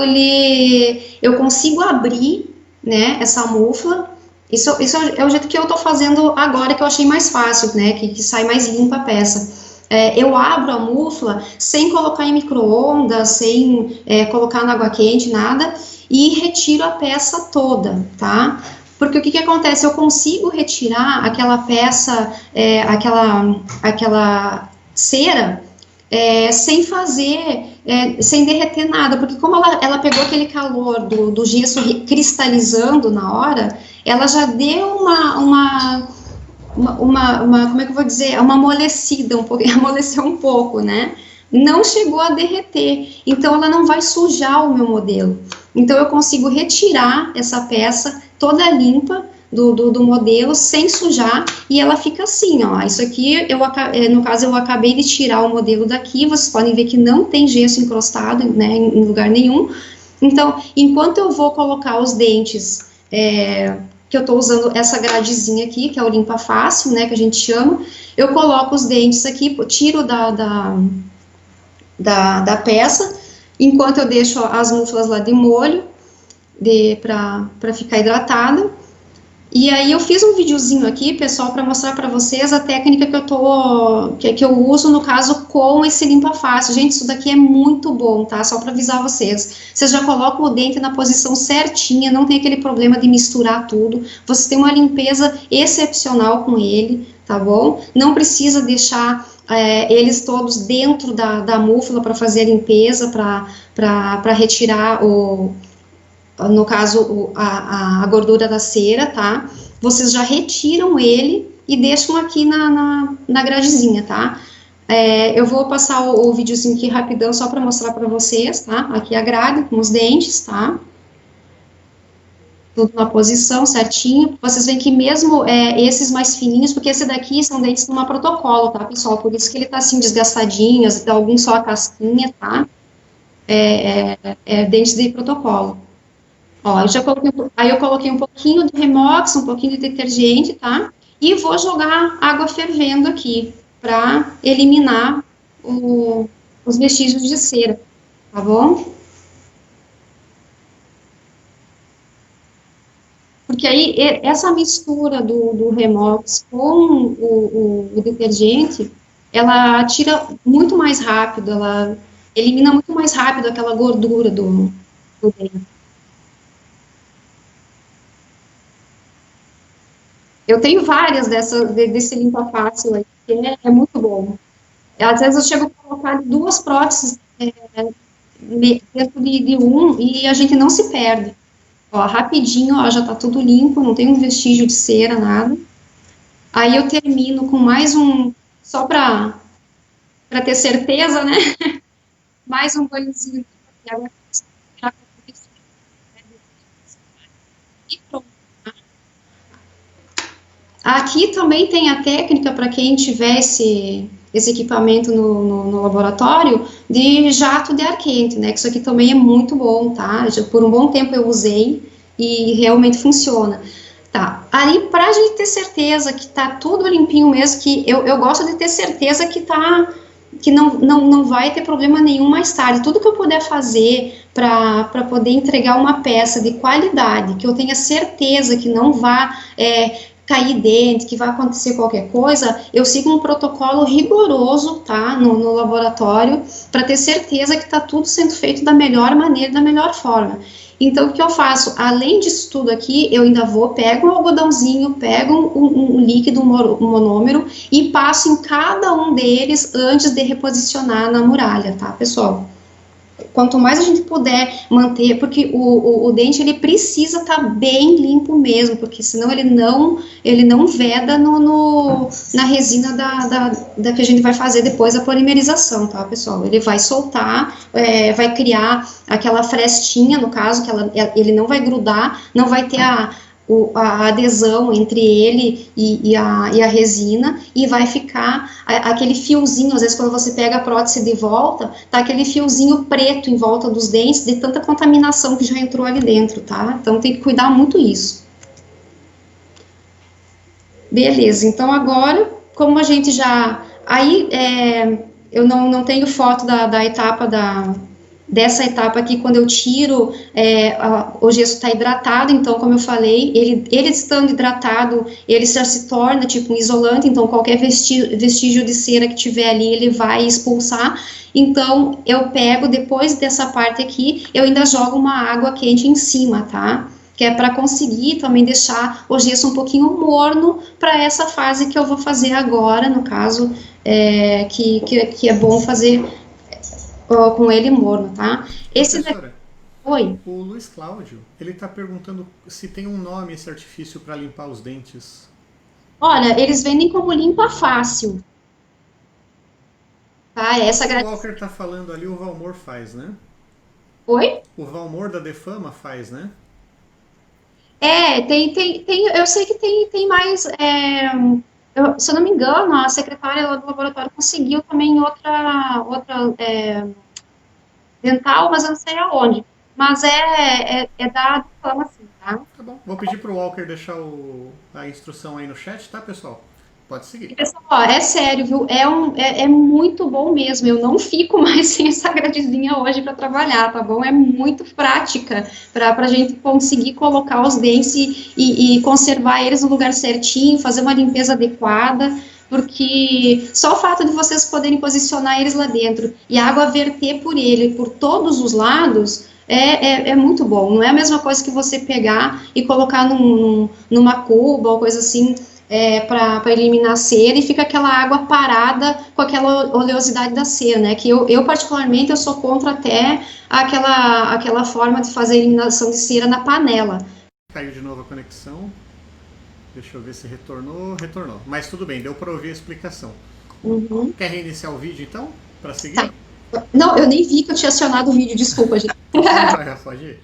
eu consigo abrir, né, essa mufla. Isso é o jeito que eu estou fazendo agora, que eu achei mais fácil, né, que sai mais limpa a peça. Eu abro a mufla sem colocar em micro-ondas, sem colocar na água quente, nada, e retiro a peça toda, tá? Porque o que acontece? Eu consigo retirar aquela peça, aquela cera, sem fazer, sem derreter nada, porque como ela pegou aquele calor do gesso cristalizando na hora, ela já deu como é que eu vou dizer, uma amolecida, amoleceu um pouco, né? Não chegou a derreter, então ela não vai sujar o meu modelo. Então eu consigo retirar essa peça toda limpa do modelo, sem sujar, e ela fica assim, ó. Isso aqui, no caso, eu acabei de tirar o modelo daqui, vocês podem ver que não tem gesso encrostado, né, em lugar nenhum. Então, enquanto eu vou colocar os dentes, que eu estou usando essa gradezinha aqui, que é o limpa fácil, né, que a gente chama, eu coloco os dentes aqui, tiro da peça, enquanto eu deixo as muflas lá de molho, para ficar hidratada. E aí eu fiz um videozinho aqui, pessoal, para mostrar para vocês a técnica que eu uso, no caso, com esse limpa fácil. Gente, isso daqui é muito bom, tá? Só para avisar vocês. Vocês já colocam o dente na posição certinha, não tem aquele problema de misturar tudo. Vocês têm uma limpeza excepcional com ele, tá bom? Não precisa deixar eles todos dentro da mufla para fazer a limpeza, para retirar no caso, a gordura da cera, tá? Vocês já retiram ele e deixam aqui na gradezinha, tá? Eu vou passar o videozinho aqui rapidão só para mostrar para vocês, tá? Aqui a grade com os dentes, tá? Tudo na posição certinho. Vocês veem que mesmo esses mais fininhos, porque esse daqui são dentes numa protocolo, tá, pessoal? Por isso que ele tá assim desgastadinho, alguns só a casquinha, tá? Dentes de protocolo. Ó, eu coloquei um pouquinho de Remox, um pouquinho de detergente, tá? e vou jogar água fervendo aqui, para eliminar os vestígios de cera, tá bom? Porque aí, essa mistura do Remox com o detergente, ela tira muito mais rápido, ela elimina muito mais rápido aquela gordura do dente. Eu tenho várias desse limpa fácil aí, que é muito bom. Às vezes eu chego a colocar 2 próteses dentro de um e a gente não se perde. Ó, rapidinho, ó, já tá tudo limpo, não tem um vestígio de cera, nada. Aí eu termino com mais um, só para ter certeza, né? Mais um banhozinho de água. E pronto. Aqui também tem a técnica para quem tiver esse equipamento no laboratório de jato de ar quente, né? Que isso aqui também é muito bom, tá? Por um bom tempo eu usei e realmente funciona. Tá, aí pra gente ter certeza que tá tudo limpinho mesmo, que eu gosto de ter certeza que não vai ter problema nenhum mais tarde. Tudo que eu puder fazer para poder entregar uma peça de qualidade, que eu tenha certeza que não vá cair dentro, que vai acontecer qualquer coisa, eu sigo um protocolo rigoroso, tá, no laboratório, para ter certeza que tá tudo sendo feito da melhor maneira, da melhor forma. Então, o que eu faço? Além disso tudo aqui, eu ainda pego um algodãozinho, pego um líquido, um monômero, e passo em cada um deles antes de reposicionar na muralha, tá, pessoal? Quanto mais a gente puder manter, porque o dente, ele precisa estar bem limpo mesmo, porque senão ele não veda na resina da que a gente vai fazer depois a polimerização, tá, pessoal? Ele vai soltar, vai criar aquela frestinha, no caso, que ele não vai grudar, não vai ter a adesão entre ele e a resina, e vai ficar aquele fiozinho, às vezes quando você pega a prótese de volta, tá aquele fiozinho preto em volta dos dentes, de tanta contaminação que já entrou ali dentro, tá? Então tem que cuidar muito isso. Beleza, então agora, como a gente já... Aí, eu não tenho foto da etapa dessa etapa aqui, quando eu tiro, o gesso está hidratado, então, como eu falei, ele estando hidratado, ele já se torna tipo um isolante, então qualquer vestígio de cera que tiver ali, ele vai expulsar. Então, eu pego, depois dessa parte aqui, eu ainda jogo uma água quente em cima, tá? Que é para conseguir também deixar o gesso um pouquinho morno para essa fase que eu vou fazer agora, no caso, que é bom fazer com ele morno, tá? Professora, Oi? o Luiz Cláudio, ele está perguntando se tem um nome esse artifício para limpar os dentes. Olha, eles vendem como limpa fácil. Tá, O Walker está falando ali, o Valmor faz, né? Oi? O Valmor da Defama faz, né? Eu sei que tem mais... se eu não me engano, a secretária lá do laboratório conseguiu também outra dental, mas eu não sei aonde. Mas é da fama, assim, tá? Tá bom. Vou pedir pro Walker deixar a instrução aí no chat, tá, pessoal? Pode seguir. E, pessoal, ó, é sério, viu? É muito bom mesmo. Eu não fico mais sem essa gradezinha hoje para trabalhar, tá bom? É muito prática para a gente conseguir colocar os dentes e conservar eles no lugar certinho, fazer uma limpeza adequada, porque só o fato de vocês poderem posicionar eles lá dentro e a água verter por todos os lados é muito bom. Não é a mesma coisa que você pegar e colocar numa cuba ou coisa assim, para eliminar a cera, e fica aquela água parada com aquela oleosidade da cera, né? Que eu particularmente, eu sou contra até aquela forma de fazer a eliminação de cera na panela. Caiu de novo a conexão. Deixa eu ver se retornou. Retornou. Mas tudo bem, deu para ouvir a explicação. Uhum. Quer reiniciar o vídeo, então? Para seguir? Tá. Não, eu nem vi que eu tinha acionado o vídeo, desculpa, gente. Pode ir.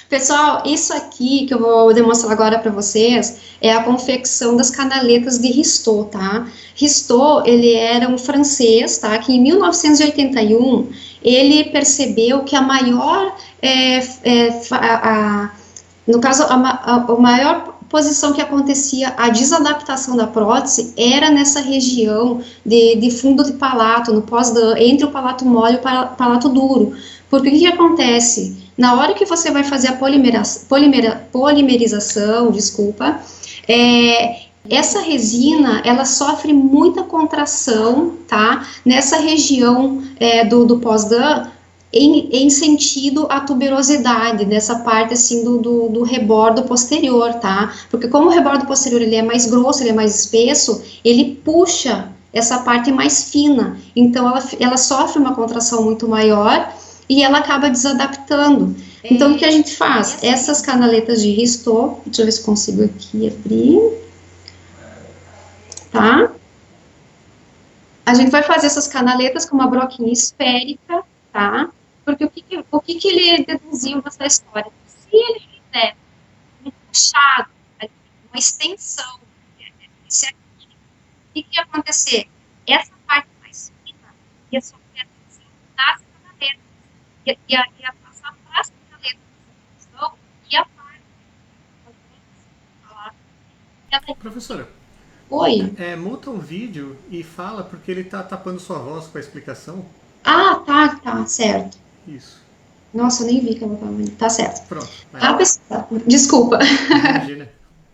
Pessoal, isso aqui que eu vou demonstrar agora para vocês é a confecção das canaletas de Ristot, tá? Ristot, ele era um francês, tá? Que em 1981, ele percebeu que a maior, no caso, o maior posição que acontecia a desadaptação da prótese era nessa região de fundo de palato, no entre o palato mole e o palato duro. Porque o que acontece? Na hora que você vai fazer a polimerização, essa resina, ela sofre muita contração, tá? Nessa região do pós-DAN, em sentido à tuberosidade, nessa parte, assim, do rebordo posterior, tá? Porque como o rebordo posterior, ele é mais grosso, ele é mais espesso, ele puxa essa parte mais fina. Então, ela sofre uma contração muito maior e ela acaba desadaptando. Então, o que a gente faz? Essas canaletas de Risto, deixa eu ver se consigo aqui abrir, tá? A gente vai fazer essas canaletas com uma broquinha esférica, tá? Porque o que ele deduziu dessa história? Se ele fizer um puxado, uma extensão, esse aqui, o que ia acontecer? Essa parte mais fina ia sofrer atenção nas canaletas, ia passar para as canaletas e a parte. Professora. Oi. Muta o vídeo e fala, porque ele está tapando sua voz com a explicação. Ah, tá, certo. Isso. Nossa, eu nem vi que ela estava indo. Tá certo. Pronto. Desculpa. Imagina.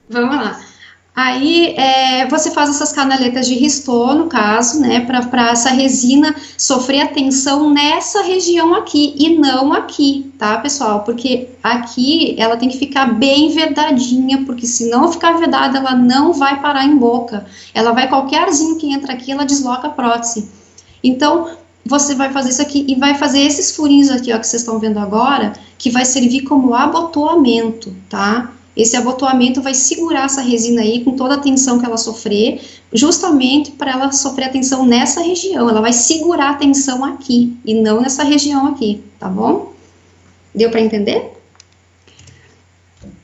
Vamos lá. Aí, você faz essas canaletas de Risto, no caso, né, para essa resina sofrer a tensão nessa região aqui, e não aqui, tá, pessoal? Porque aqui ela tem que ficar bem vedadinha, porque se não ficar vedada, ela não vai parar em boca. Ela vai, qualquer arzinho que entra aqui, ela desloca a prótese. Então, você vai fazer isso aqui e vai fazer esses furinhos aqui, ó, que vocês estão vendo agora, que vai servir como abotoamento, tá? Esse abotoamento vai segurar essa resina aí com toda a tensão que ela sofrer, justamente para ela sofrer a tensão nessa região. Ela vai segurar a tensão aqui e não nessa região aqui, tá bom? Deu para entender?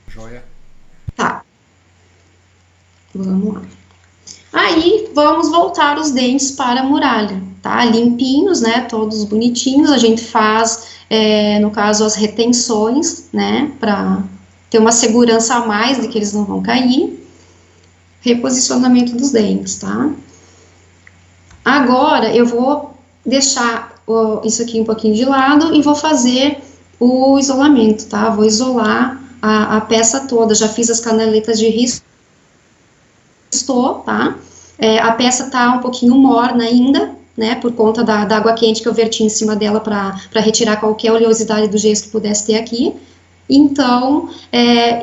Joia. Tá. Vamos lá. Aí, vamos voltar os dentes para a muralha, tá? Limpinhos, né? Todos bonitinhos. A gente faz, no caso, as retenções, né? Para ter uma segurança a mais de que eles não vão cair. Reposicionamento dos dentes, tá? Agora, eu vou deixar isso aqui um pouquinho de lado e vou fazer o isolamento, tá? Vou isolar a peça toda. Já fiz as canaletas de Risto, tá? A peça tá um pouquinho morna ainda, né? Por conta da água quente que eu verti em cima dela para retirar qualquer oleosidade do gesso que pudesse ter aqui. Então,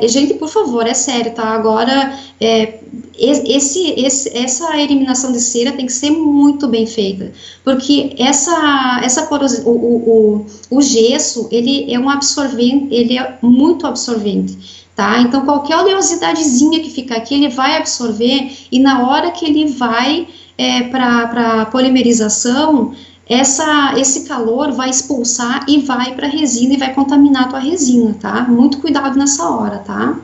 gente, por favor, é sério, tá? Agora, essa eliminação de cera tem que ser muito bem feita, porque o gesso, ele é um absorvente, ele é muito absorvente, tá? Então, qualquer oleosidadezinha que fica aqui, ele vai absorver, e na hora que ele vai para polimerização, esse calor vai expulsar e vai para a resina e vai contaminar a tua resina, tá? Muito cuidado nessa hora, tá?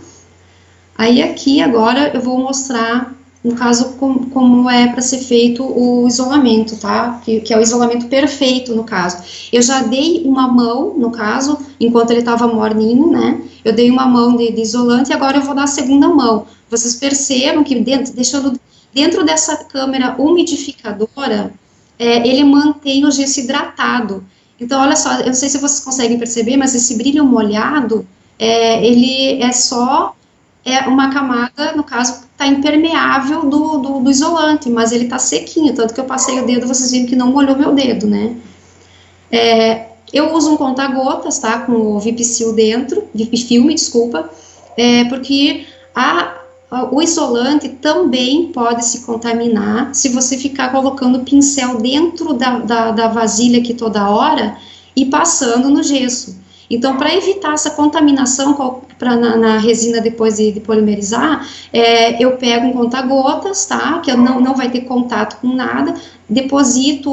Aí aqui agora eu vou mostrar, no caso, como é para ser feito o isolamento, tá? Que é o isolamento perfeito, no caso. Eu já dei uma mão, no caso, enquanto ele estava morninho, né? Eu dei uma mão de isolante e agora eu vou dar a segunda mão. Vocês percebam que dentro dessa câmera umidificadora, ele mantém o gesso hidratado. Então, olha só, eu não sei se vocês conseguem perceber, mas esse brilho molhado, ele é só uma camada, no caso, está impermeável do isolante, mas ele está sequinho, tanto que eu passei o dedo, vocês viram que não molhou meu dedo, né? Eu uso um conta-gotas, tá, com o Vipsil dentro, Vipfilme, desculpa, porque o isolante também pode se contaminar se você ficar colocando o pincel dentro da vasilha aqui toda hora e passando no gesso. Então, para evitar essa contaminação na resina depois de polimerizar, eu pego um conta-gotas, tá? Que não vai ter contato com nada, deposito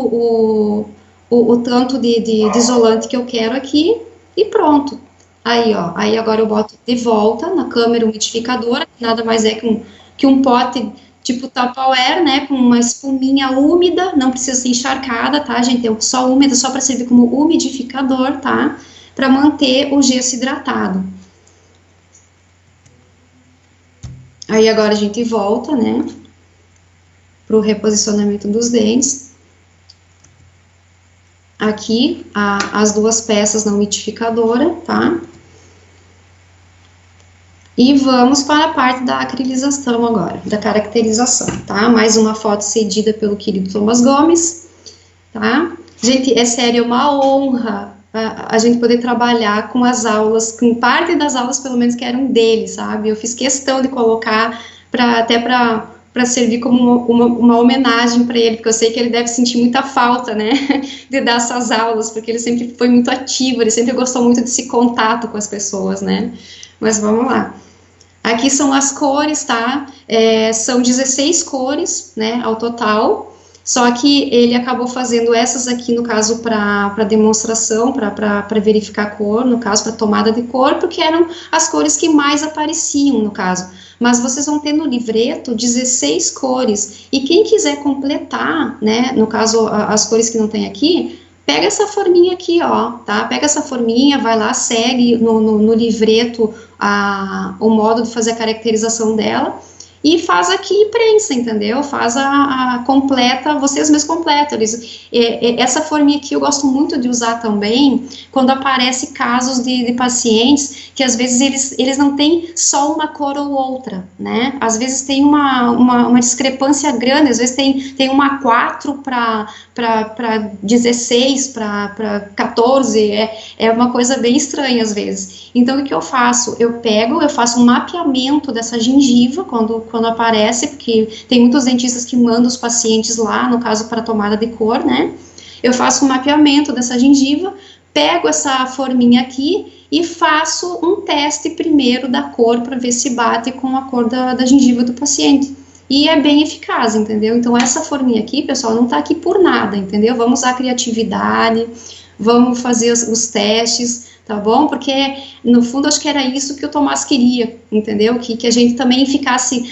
o tanto de isolante que eu quero aqui e pronto. Aí, ó, aí agora eu boto de volta na câmera umidificadora, que nada mais é que um pote tipo Tupperware, né, com uma espuminha úmida, não precisa ser encharcada, tá, gente, é só úmida, só para servir como umidificador, tá, para manter o gesso hidratado. Aí agora a gente volta, né, para o reposicionamento dos dentes. Aqui, as duas peças na umidificadora, tá? E vamos para a parte da acrilização agora, da caracterização, tá? Mais uma foto cedida pelo querido Thomas Gomes, tá? Gente, é sério, é uma honra a gente poder trabalhar com as aulas, com parte das aulas, pelo menos, que eram dele, sabe? Eu fiz questão de colocar, até para servir como uma homenagem para ele, porque eu sei que ele deve sentir muita falta, né, de dar essas aulas, porque ele sempre foi muito ativo, ele sempre gostou muito desse contato com as pessoas, né? Mas vamos lá. Aqui são as cores, tá? São 16 cores, né, ao total. Só que ele acabou fazendo essas aqui, no caso, para demonstração, para verificar a cor, no caso, para tomada de cor, porque eram as cores que mais apareciam, no caso. Mas vocês vão ter no livreto 16 cores. E quem quiser completar, né, no caso, as cores que não tem aqui, pega essa forminha aqui, ó, tá? Pega essa forminha, vai lá, segue no livreto o modo de fazer a caracterização dela e faz aqui e prensa, entendeu? Faz a completa, vocês mesmos completam. Essa forminha aqui eu gosto muito de usar também quando aparece casos de pacientes que às vezes eles não têm só uma cor ou outra, né? Às vezes tem uma discrepância grande, às vezes tem uma 4 para 16, para 14, é uma coisa bem estranha às vezes. Então o que eu faço? Eu faço um mapeamento dessa gengiva quando aparece, porque tem muitos dentistas que mandam os pacientes lá, no caso para tomada de cor, né? Eu faço um mapeamento dessa gengiva, pego essa forminha aqui e faço um teste primeiro da cor para ver se bate com a cor da gengiva do paciente. E é bem eficaz, entendeu? Então essa forminha aqui, pessoal, não tá aqui por nada, entendeu? Vamos usar a criatividade, vamos fazer os testes, tá bom? Porque, no fundo, acho que era isso que o Tomás queria, entendeu? Que a gente também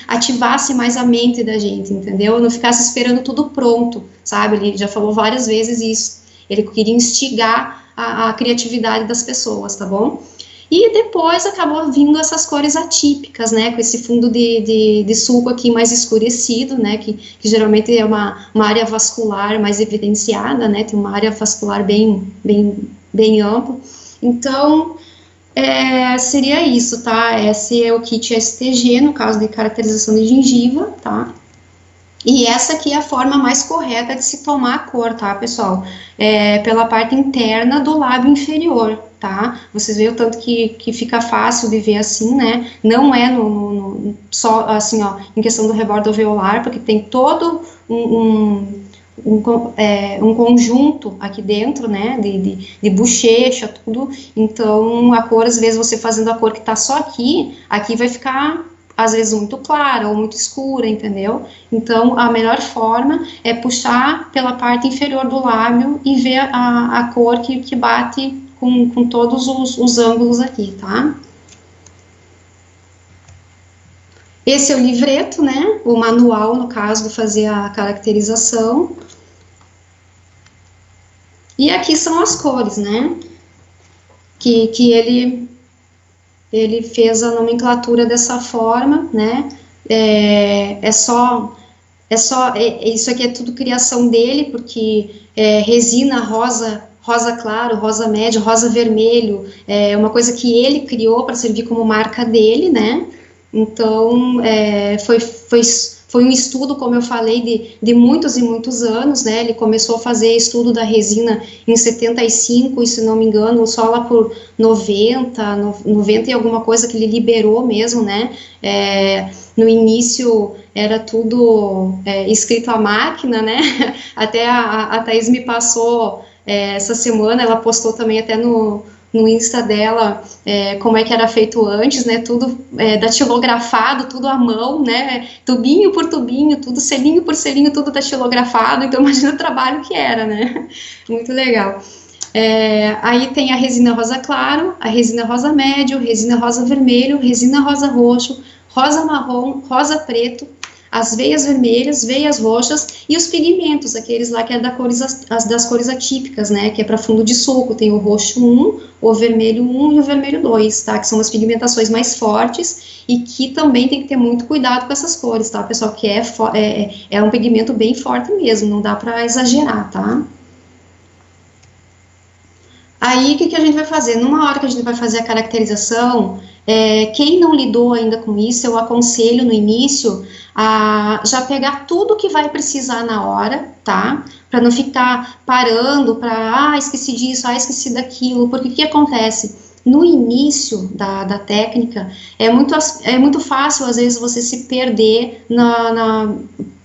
ativasse mais a mente da gente, entendeu? Não ficasse esperando tudo pronto, sabe? Ele já falou várias vezes isso. Ele queria instigar a criatividade das pessoas, tá bom? E depois acabou vindo essas cores atípicas, né, com esse fundo de sulco aqui mais escurecido, né, que geralmente é uma área vascular mais evidenciada, né, tem uma área vascular bem ampla. Então, seria isso, tá? Esse é o kit STG, no caso de caracterização de gengiva, tá? E essa aqui é a forma mais correta de se tomar a cor, tá, pessoal? Pela parte interna do lábio inferior, tá? Vocês veem o tanto que fica fácil de ver assim, né? Não é só assim, ó, em questão do rebordo alveolar, porque tem todo um conjunto aqui dentro, né, de bochecha, tudo. Então, a cor, às vezes, você fazendo a cor que tá só aqui vai ficar, às vezes, muito clara ou muito escura, entendeu? Então, a melhor forma é puxar pela parte inferior do lábio e ver a cor que bate com todos os ângulos aqui, tá? Esse é o livreto, né, o manual, no caso, de fazer a caracterização. E aqui são as cores, né, que ele fez a nomenclatura dessa forma, né, isso aqui é tudo criação dele, porque resina rosa claro, rosa médio, rosa vermelho, é uma coisa que ele criou para servir como marca dele, né, então foi um estudo, como eu falei, de muitos e muitos anos, né, ele começou a fazer estudo da resina em 75, e se não me engano, só lá por 90 e alguma coisa que ele liberou mesmo, né, no início era tudo escrito à máquina, né, até a Thaís me passou essa semana, ela postou também até no Insta dela, como é que era feito antes, né, tudo datilografado, tudo à mão, né, tubinho por tubinho, tudo selinho por selinho, tudo datilografado, então imagina o trabalho que era, né, muito legal. Aí tem a resina rosa claro, a resina rosa médio, resina rosa vermelho, resina rosa roxo, rosa marrom, rosa preto, as veias vermelhas, veias roxas e os pigmentos, aqueles lá que é das cores atípicas, né, que é para fundo de sulco, tem o roxo 1, o vermelho 1 e o vermelho 2, tá, que são as pigmentações mais fortes, e que também tem que ter muito cuidado com essas cores, tá, pessoal, que é um pigmento bem forte mesmo, não dá para exagerar, tá? Aí, o que a gente vai fazer? Numa hora que a gente vai fazer a caracterização, quem não lidou ainda com isso, eu aconselho no início a já pegar tudo que vai precisar na hora, tá? Para não ficar parando para, esqueci disso, esqueci daquilo, porque o que acontece? No início da técnica, é muito fácil, às vezes, você se perder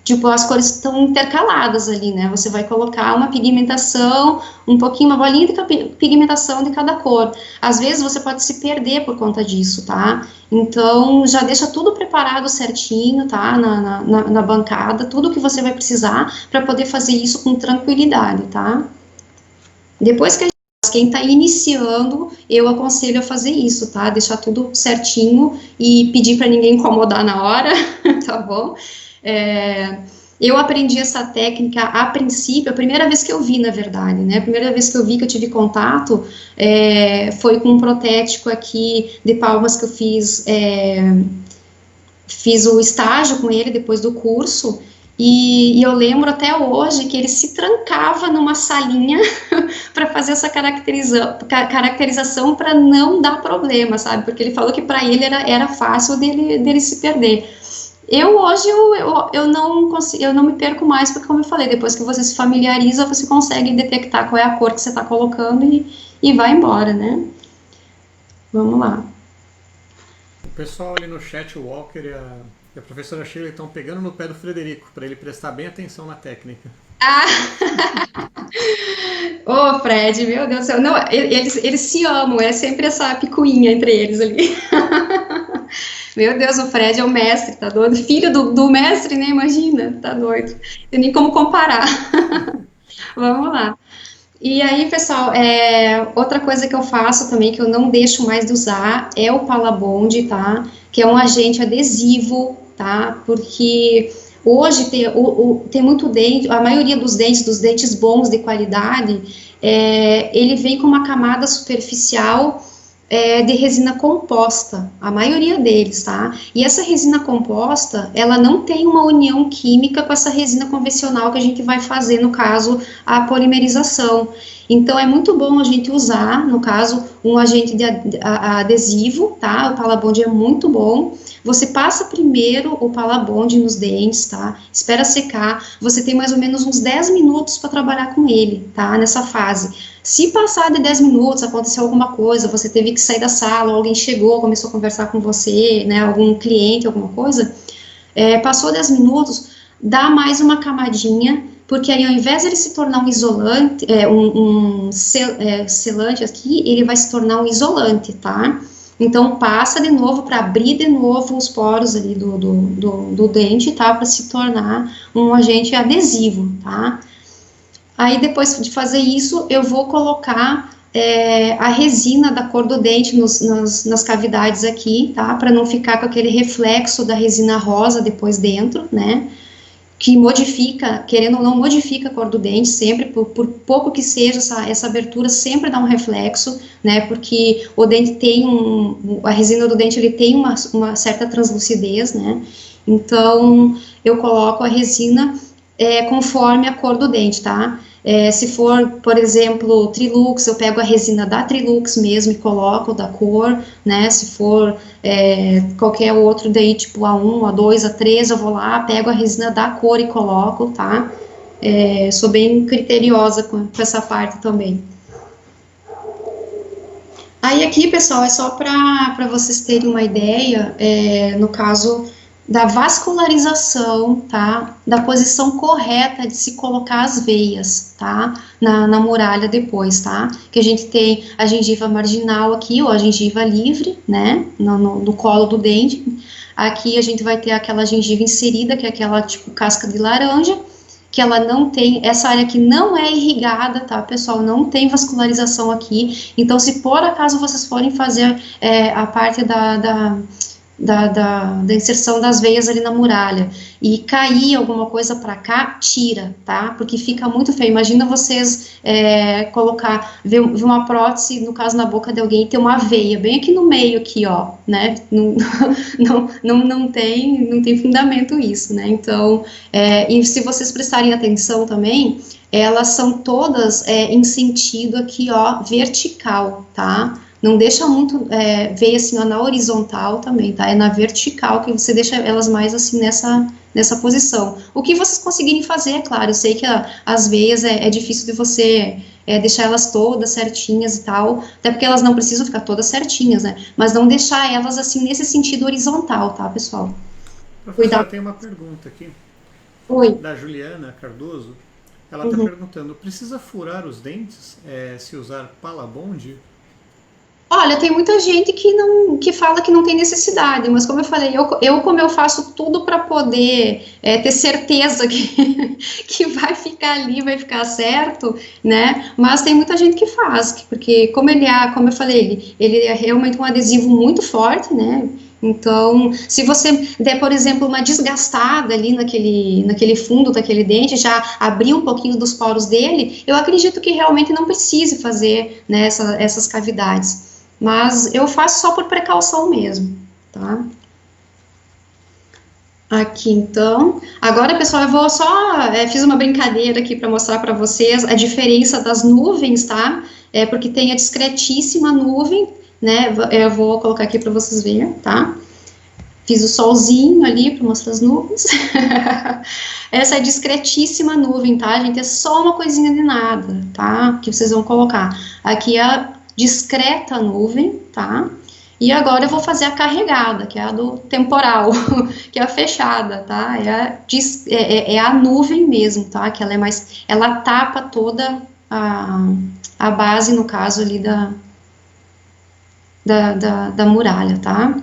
tipo, as cores estão intercaladas ali, né? Você vai colocar uma pigmentação, uma bolinha de pigmentação de cada cor. Às vezes você pode se perder por conta disso, tá? Então, já deixa tudo preparado certinho, tá? Na bancada, tudo que você vai precisar para poder fazer isso com tranquilidade, tá? Depois que quem está iniciando, eu aconselho a fazer isso, tá? Deixar tudo certinho e pedir para ninguém incomodar na hora, tá bom? Eu aprendi essa técnica a princípio, a primeira vez que eu vi, na verdade, né? A primeira vez que eu vi, que eu tive contato, foi com um protético aqui de Palmas que eu fiz o estágio com ele depois do curso. E eu lembro até hoje que ele se trancava numa salinha para fazer essa caracterização para não dar problema, sabe? Porque ele falou que para ele era fácil dele se perder. Hoje eu não me perco mais, porque como eu falei, depois que você se familiariza, você consegue detectar qual é a cor que você está colocando e vai embora, né? Vamos lá. O pessoal ali no chat, o Walker e a professora Sheila estão pegando no pé do Frederico, para ele prestar bem atenção na técnica. Ô, Fred, meu Deus do céu. Não, eles se amam, é sempre essa picuinha entre eles ali. Meu Deus, o Fred é o mestre, tá doido? Filho do mestre, né? Imagina, tá doido. Não tem nem como comparar. Vamos lá. E aí, pessoal, outra coisa que eu faço também, que eu não deixo mais de usar, é o Palabond, tá? Que é um agente adesivo, tá? Porque hoje tem muito dente, a maioria dos dentes bons de qualidade, ele vem com uma camada superficial de resina composta, a maioria deles, tá? E essa resina composta, ela não tem uma união química com essa resina convencional que a gente vai fazer, no caso, a polimerização. Então, é muito bom a gente usar, no caso, um agente adesivo, tá? O Palabond é muito bom. Você passa primeiro o Palabond nos dentes, tá? Espera secar. Você tem mais ou menos uns 10 minutos para trabalhar com ele, tá? Nessa fase. Se passar de 10 minutos, aconteceu alguma coisa, você teve que sair da sala, alguém chegou, começou a conversar com você, né? Algum cliente, alguma coisa. Passou 10 minutos, dá mais uma camadinha, porque aí ao invés de ele se tornar um isolante, selante aqui, ele vai se tornar um isolante, tá? Então, passa de novo para abrir de novo os poros ali do dente, tá? Para se tornar um agente adesivo, tá? Aí, depois de fazer isso, eu vou colocar a resina da cor do dente nas cavidades aqui, tá? Para não ficar com aquele reflexo da resina rosa depois dentro, né? Que modifica, querendo ou não, modifica a cor do dente sempre, por pouco que seja, essa abertura sempre dá um reflexo, né, porque o dente tem a resina do dente, ele tem uma certa translucidez, né, então eu coloco a resina conforme a cor do dente, tá. Se for, por exemplo, Trilux, eu pego a resina da Trilux mesmo e coloco da cor, né, se for qualquer outro daí, tipo A1, A2, A3, eu vou lá, pego a resina da cor e coloco, tá, sou bem criteriosa com essa parte também. Aí aqui, pessoal, é só para vocês terem uma ideia, no caso da vascularização, tá? Da posição correta de se colocar as veias, tá? Na muralha depois, tá? Que a gente tem a gengiva marginal aqui, ou a gengiva livre, né? No colo do dente. Aqui a gente vai ter aquela gengiva inserida, que é aquela tipo casca de laranja, que ela não tem, essa área aqui não é irrigada, tá, pessoal? Não tem vascularização aqui. Então, se por acaso vocês forem fazer a parte da inserção das veias ali na muralha, e cair alguma coisa para cá, tira, tá? Porque fica muito feio. Imagina vocês ver uma prótese, no caso na boca de alguém, e ter uma veia bem aqui no meio, aqui, ó, né? Não tem fundamento isso, né? Então, e se vocês prestarem atenção também, elas são todas em sentido aqui, ó, vertical, tá? Não deixa muito veia assim, ó, na horizontal também, tá? É na vertical que você deixa elas mais assim nessa posição. O que vocês conseguirem fazer, é claro, eu sei que as veias é difícil de você deixar elas todas certinhas e tal, até porque elas não precisam ficar todas certinhas, né? Mas não deixar elas assim nesse sentido horizontal, tá, pessoal? Professora, tem uma pergunta aqui. Oi. Da Juliana Cardoso. Ela está perguntando, precisa furar os dentes se usar Palabond? Olha, tem muita gente que fala que não tem necessidade, mas como eu falei, como eu faço tudo para poder ter certeza que vai ficar ali, vai ficar certo, né? Mas tem muita gente que faz, porque como eu falei, ele é realmente um adesivo muito forte, né? Então, se você der, por exemplo, uma desgastada ali naquele fundo daquele dente, já abrir um pouquinho dos poros dele, eu acredito que realmente não precise fazer, né, essas cavidades. Mas eu faço só por precaução mesmo, tá? Aqui, então. Agora, pessoal, eu vou só... fiz uma brincadeira aqui para mostrar para vocês a diferença das nuvens, tá? Porque tem a discretíssima nuvem, né? Eu vou colocar aqui para vocês verem, tá? Fiz o solzinho ali para mostrar as nuvens. Essa é a discretíssima nuvem, tá, gente? É só uma coisinha de nada, tá? Que vocês vão colocar. Aqui é a discreta nuvem, tá? E agora eu vou fazer a carregada, que é a do temporal, que é a fechada, tá? É a nuvem mesmo, tá? Que ela tapa toda a base, no caso ali da muralha, tá?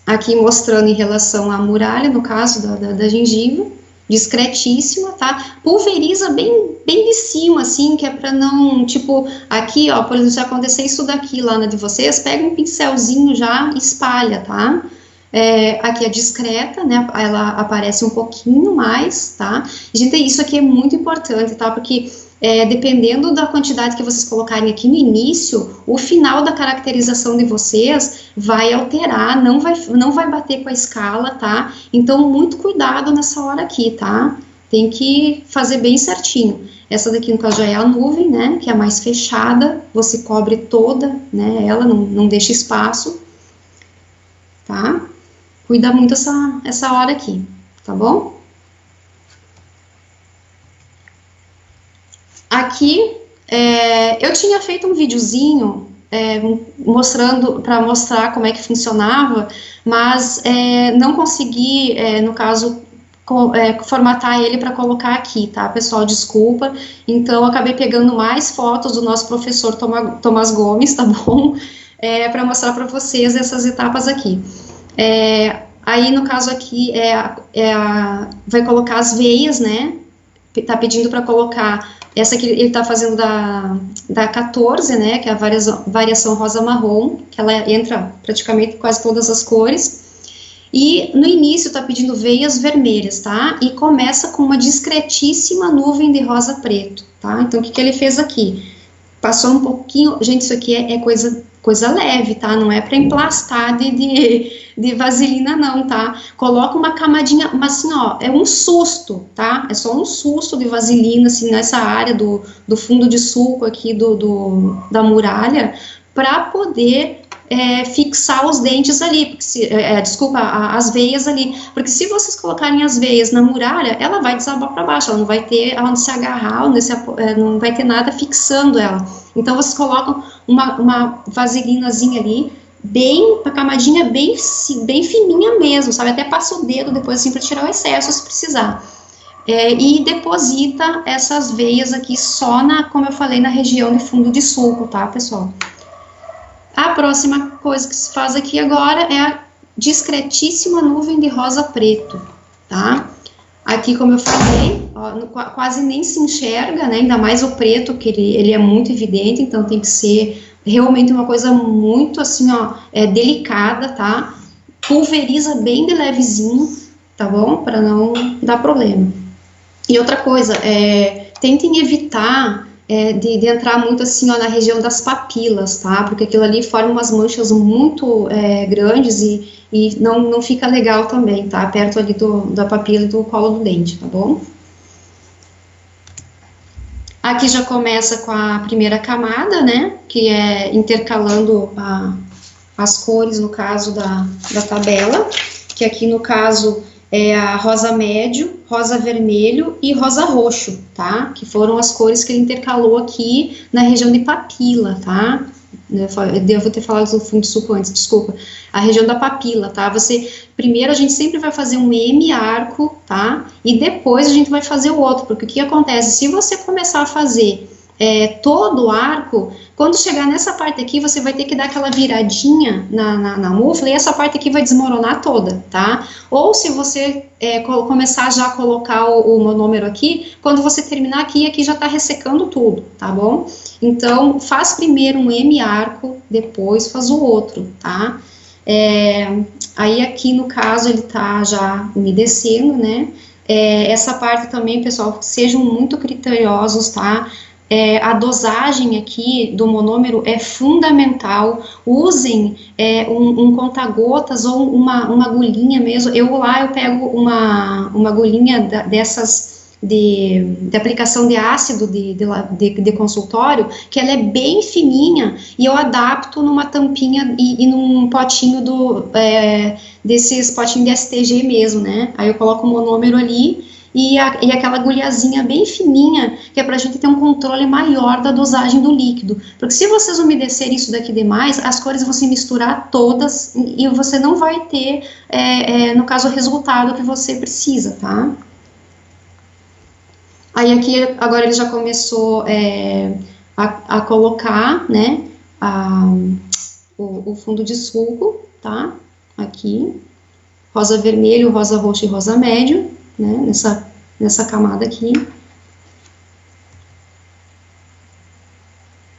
Aqui mostrando em relação à muralha, no caso da gengiva, discretíssima, tá? Pulveriza bem de cima, assim, que é pra não, tipo, aqui, ó, por exemplo, se acontecer isso daqui lá na de vocês, pega um pincelzinho já e espalha, tá? Aqui é discreta, né? Ela aparece um pouquinho mais, tá? Gente, isso aqui é muito importante, tá? Porque dependendo da quantidade que vocês colocarem aqui no início, o final da caracterização de vocês vai alterar, não vai bater com a escala, tá? Então, muito cuidado nessa hora aqui, tá? Tem que fazer bem certinho. Essa daqui, no caso, já é a nuvem, né? Que é a mais fechada, você cobre toda, né? Ela não deixa espaço, tá? Cuida muito essa hora aqui, tá bom? Aqui, eu tinha feito um videozinho para mostrar como é que funcionava, mas não consegui, no caso, formatar ele para colocar aqui, tá, pessoal? Desculpa. Então, eu acabei pegando mais fotos do nosso professor Tomás Gomes, tá bom? Para mostrar para vocês essas etapas aqui. Aí, no caso aqui, vai colocar as veias, né? Tá pedindo para colocar essa aqui, ele tá fazendo da 14, né, que é a variação rosa-marrom, que ela entra praticamente quase todas as cores, e no início tá pedindo veias vermelhas, tá, e começa com uma discretíssima nuvem de rosa-preto, tá, então o que ele fez aqui? Passou um pouquinho, gente, isso aqui é coisa leve, tá, não é para emplastar de vaselina não, tá, coloca uma camadinha, mas assim, ó, é um susto, tá, é só um susto de vaselina, assim, nessa área do fundo de sulco aqui da muralha, para poder fixar os dentes ali, porque as veias ali, porque se vocês colocarem as veias na muralha, ela vai desabar para baixo, ela não vai ter onde se agarrar, não vai ter nada fixando ela, então vocês colocam uma vaselinazinha ali, a camadinha bem fininha mesmo, sabe, até passa o dedo depois assim para tirar o excesso se precisar, e deposita essas veias aqui só como eu falei, na região de fundo de sulco, tá, pessoal? A próxima coisa que se faz aqui agora é a discretíssima nuvem de rosa-preto, tá? Aqui, como eu falei, ó, quase nem se enxerga, né? Ainda mais o preto, que ele é muito evidente, então tem que ser realmente uma coisa muito assim, ó, delicada, tá? Pulveriza bem de levezinho, tá bom? Para não dar problema. E outra coisa, tentem evitar de entrar muito assim, ó, na região das papilas, tá? Porque aquilo ali forma umas manchas muito grandes e não fica legal também, tá? Perto ali da papila e do colo do dente, tá bom? Aqui já começa com a primeira camada, né? Que é intercalando as cores, no caso da tabela, que aqui no caso é a rosa médio, rosa vermelho e rosa roxo, tá? Que foram as cores que ele intercalou aqui na região de papila, tá? Eu devo ter falado do fundo de suco antes, desculpa. A região da papila, tá? Primeiro a gente sempre vai fazer um M arco, tá? E depois a gente vai fazer o outro, porque o que acontece? Se você começar a fazer todo o arco, quando chegar nessa parte aqui, você vai ter que dar aquela viradinha na mufla e essa parte aqui vai desmoronar toda, tá? Ou se você começar já a colocar o monômero aqui, quando você terminar aqui já tá ressecando tudo, tá bom? Então, faz primeiro um M arco, depois faz o outro, tá? Aí aqui no caso ele tá já umedecendo, né? Essa parte também, pessoal, sejam muito criteriosos, tá? A dosagem aqui do monômero é fundamental. Usem um conta-gotas ou uma agulhinha mesmo. Eu pego uma agulhinha dessas de aplicação de ácido de consultório, que ela é bem fininha, e eu adapto numa tampinha e num potinho desses potinhos de STG mesmo, né? Aí eu coloco o monômero ali, e aquela agulhazinha bem fininha, que é pra gente ter um controle maior da dosagem do líquido. Porque se vocês umedecerem isso daqui demais, as cores vão se misturar todas, e você não vai ter, no caso, o resultado que você precisa, tá? Aí aqui, agora ele já começou a colocar, né, o fundo de suco, tá? Aqui, rosa vermelho, rosa roxo e rosa médio, né, nessa camada aqui.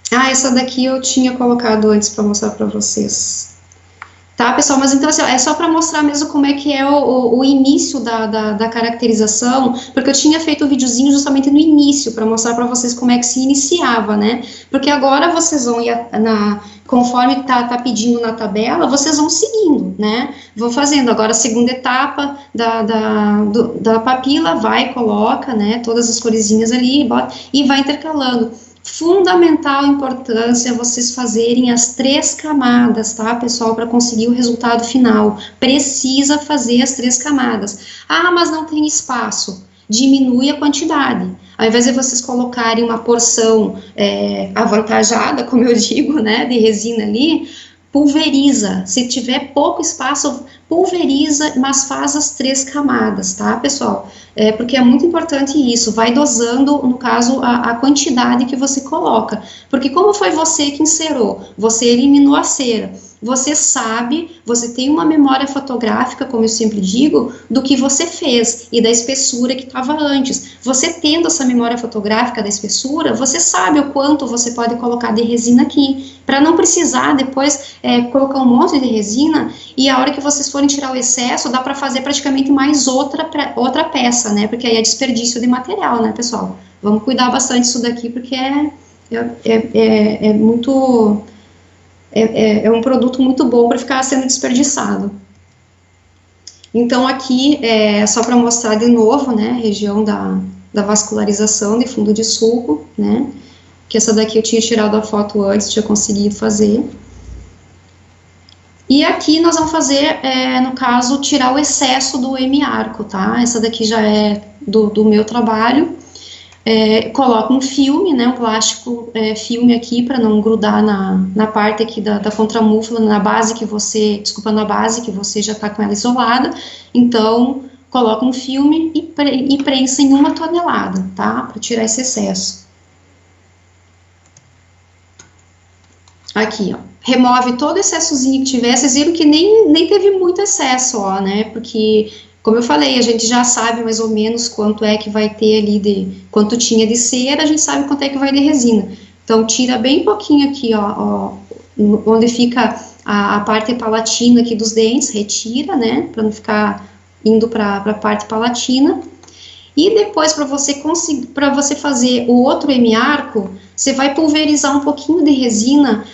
Essa daqui eu tinha colocado antes para mostrar para vocês. Tá, pessoal? Mas então, assim, é só para mostrar mesmo como é que é o início da caracterização, porque eu tinha feito um videozinho justamente no início, para mostrar para vocês como é que se iniciava, né? Porque agora vocês vão, conforme tá pedindo na tabela, vocês vão seguindo, né? Vão fazendo. Agora a segunda etapa da papila, coloca, né, todas as coresinhas ali, bota, e vai intercalando. Fundamental importância vocês fazerem as 3 camadas, tá, pessoal, para conseguir o resultado final. Precisa fazer as 3 camadas. Mas não tem espaço. Diminui a quantidade. Ao invés de vocês colocarem uma porção avantajada, como eu digo, né, de resina ali, pulveriza. Se tiver pouco espaço, pulveriza, mas faz as 3 camadas, tá, pessoal? Porque é muito importante isso, vai dosando, no caso, a quantidade que você coloca. Porque como foi você que encerou, você eliminou a cera, você sabe, você tem uma memória fotográfica, como eu sempre digo, do que você fez e da espessura que estava antes. Você tendo essa memória fotográfica da espessura, você sabe o quanto você pode colocar de resina aqui, para não precisar depois colocar um monte de resina e a hora que vocês forem tirar o excesso, dá para fazer praticamente mais outra peça, né? Porque aí é desperdício de material, né, pessoal? Vamos cuidar bastante disso daqui, porque é muito... É um produto muito bom para ficar sendo desperdiçado. Então, aqui, só para mostrar de novo, né, a região da vascularização de fundo de sulco, né, que essa daqui eu tinha tirado a foto antes, tinha conseguido fazer. E aqui nós vamos fazer, no caso, tirar o excesso do M-arco, tá? Essa daqui já é do meu trabalho. Coloco um filme, né, um plástico filme aqui para não grudar na parte aqui da contramúfula, na base que você já está com ela isolada. Então, coloco um filme e prensa em 1 tonelada, tá, para tirar esse excesso. Aqui, ó, remove todo o excessozinho que tiver. Vocês viram que nem teve muito excesso, ó, né, porque... Como eu falei, a gente já sabe mais ou menos quanto é que vai ter ali quanto tinha de cera, a gente sabe quanto é que vai de resina. Então, tira bem pouquinho aqui, ó onde fica a parte palatina aqui dos dentes, retira, né, para não ficar indo para a parte palatina. E depois, para você fazer o outro hemiarco, você vai pulverizar um pouquinho de resina,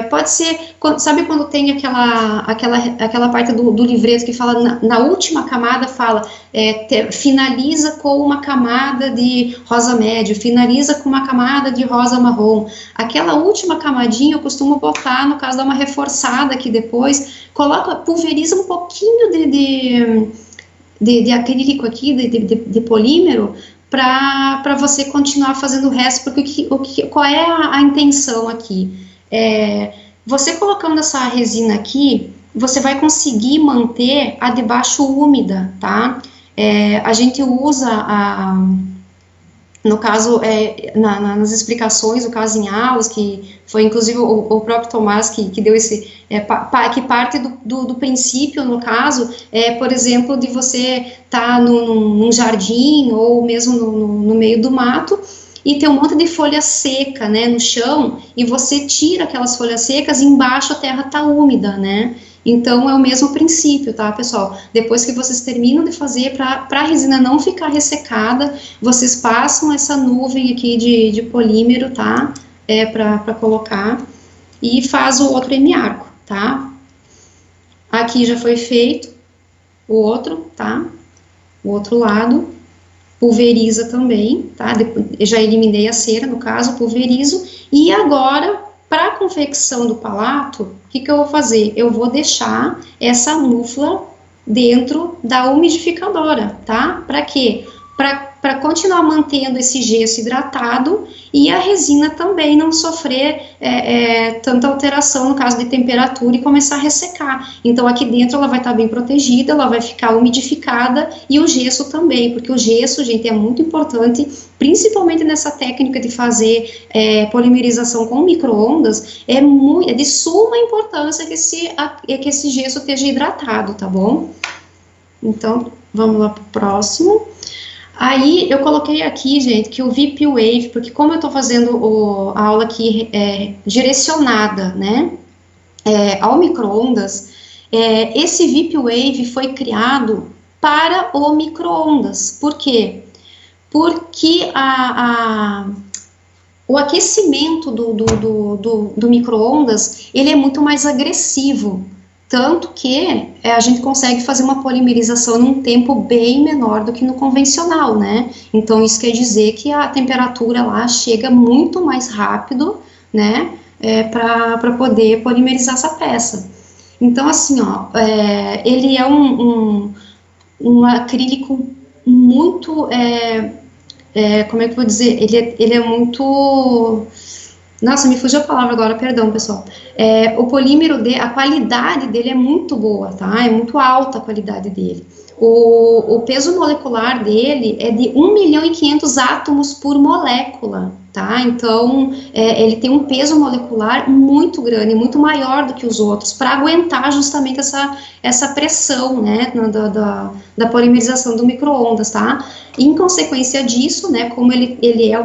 pode ser, sabe quando tem aquela parte do livreto que fala, na última camada fala, finaliza com uma camada de rosa médio, finaliza com uma camada de rosa marrom. Aquela última camadinha eu costumo botar, no caso, dar uma reforçada aqui depois, pulveriza um pouquinho de acrílico aqui, de polímero, para você continuar fazendo o resto, porque qual é a intenção aqui? Você colocando essa resina aqui, você vai conseguir manter a de baixo úmida, tá? A gente usa, no caso, nas explicações, no caso em aulas, que foi inclusive o próprio Tomás que deu esse, que parte do princípio, no caso, por exemplo, de você estar num jardim ou mesmo no meio do mato e ter um monte de folha seca, né, no chão, e você tira aquelas folhas secas e embaixo a terra está úmida, né? Então, é o mesmo princípio, tá, pessoal? Depois que vocês terminam de fazer, para a resina não ficar ressecada, vocês passam essa nuvem aqui de polímero, tá? Para colocar, e faz o outro hemiarco, tá? Aqui já foi feito o outro, tá? O outro lado, pulveriza também, tá? Eu já eliminei a cera, no caso, pulverizo, e agora, para a confecção do palato, o que eu vou fazer? Eu vou deixar essa mufla dentro da umidificadora, tá? Para quê? Para continuar mantendo esse gesso hidratado e a resina também não sofrer tanta alteração no caso de temperatura e começar a ressecar. Então aqui dentro ela vai estar bem protegida, ela vai ficar umidificada e o gesso também, porque o gesso, gente, é muito importante, principalmente nessa técnica de fazer polimerização com micro-ondas, é de suma importância que esse gesso esteja hidratado, tá bom? Então, vamos lá pro próximo. Aí, eu coloquei aqui, gente, que o VIP Wave, porque como eu tô fazendo a aula aqui direcionada, né, ao micro-ondas, esse VIP Wave foi criado para o micro-ondas. Por quê? Porque o aquecimento do micro-ondas, ele é muito mais agressivo, tanto que a gente consegue fazer uma polimerização num tempo bem menor do que no convencional, né? Então, isso quer dizer que a temperatura lá chega muito mais rápido, né? Para poder polimerizar essa peça. Então, assim, ó, ele é um acrílico muito, como é que eu vou dizer? Ele é muito... Nossa, me fugiu a palavra agora, perdão, pessoal. O polímero, a qualidade dele é muito boa, tá? É muito alta a qualidade dele. O peso molecular dele é de 1.500.000 átomos por molécula, tá? Então, ele tem um peso molecular muito grande, muito maior do que os outros, para aguentar justamente essa pressão, né, da polimerização do micro-ondas, tá? Em consequência disso, né, como ele é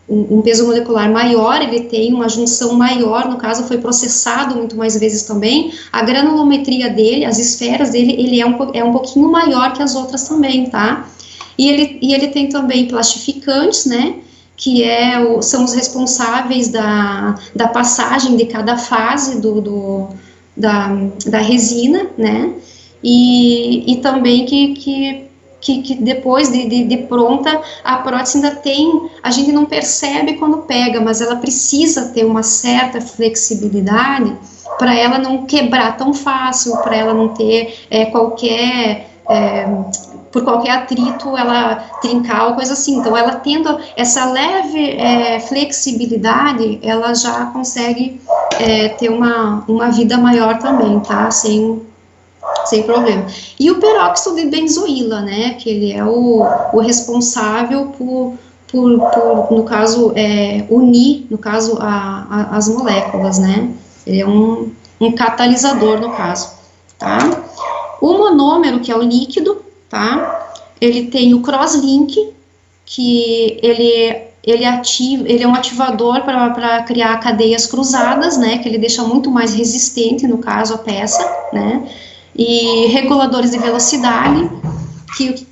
um peso molecular maior, ele tem uma junção maior, no caso foi processado muito mais vezes também, a granulometria dele, as esferas dele, ele é um pouquinho maior que as outras também, tá? E ele tem também plastificantes, né, que são os responsáveis da passagem de cada fase da resina, né, e também que depois de pronta, a prótese ainda a gente não percebe quando pega, mas ela precisa ter uma certa flexibilidade para ela não quebrar tão fácil, para ela não ter por qualquer atrito, ela trincar ou coisa assim. Então, ela tendo essa leve flexibilidade, ela já consegue ter uma vida maior também, tá? Sem problema. E o peróxido de benzoíla, né, que ele é o responsável por no caso, unir, no caso, as moléculas, né, ele é um catalisador, no caso, tá. O monômero, que é o líquido, tá, ele tem o crosslink, que ele é um ativador para criar cadeias cruzadas, né, que ele deixa muito mais resistente, no caso, a peça, né, e reguladores de velocidade,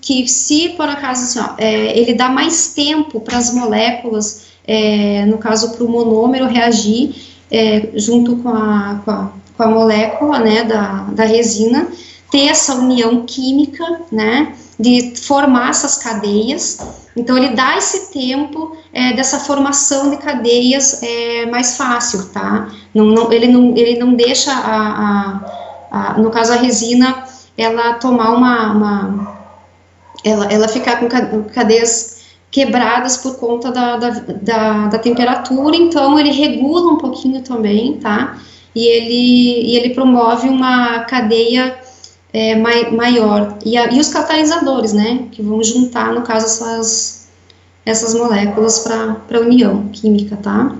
que se por acaso, assim, ó, ele dá mais tempo para as moléculas, no caso, para o monômero reagir junto com a molécula, né, da resina, ter essa união química, né, de formar essas cadeias. Então, ele dá esse tempo dessa formação de cadeias mais fácil, tá? Ele não deixa, no caso, a resina, ela tomar ela ficar com cadeias quebradas por conta da temperatura, então ele regula um pouquinho também, tá? E ele promove uma cadeia maior. E os catalisadores, né, que vão juntar, no caso, essas moléculas para união química, tá?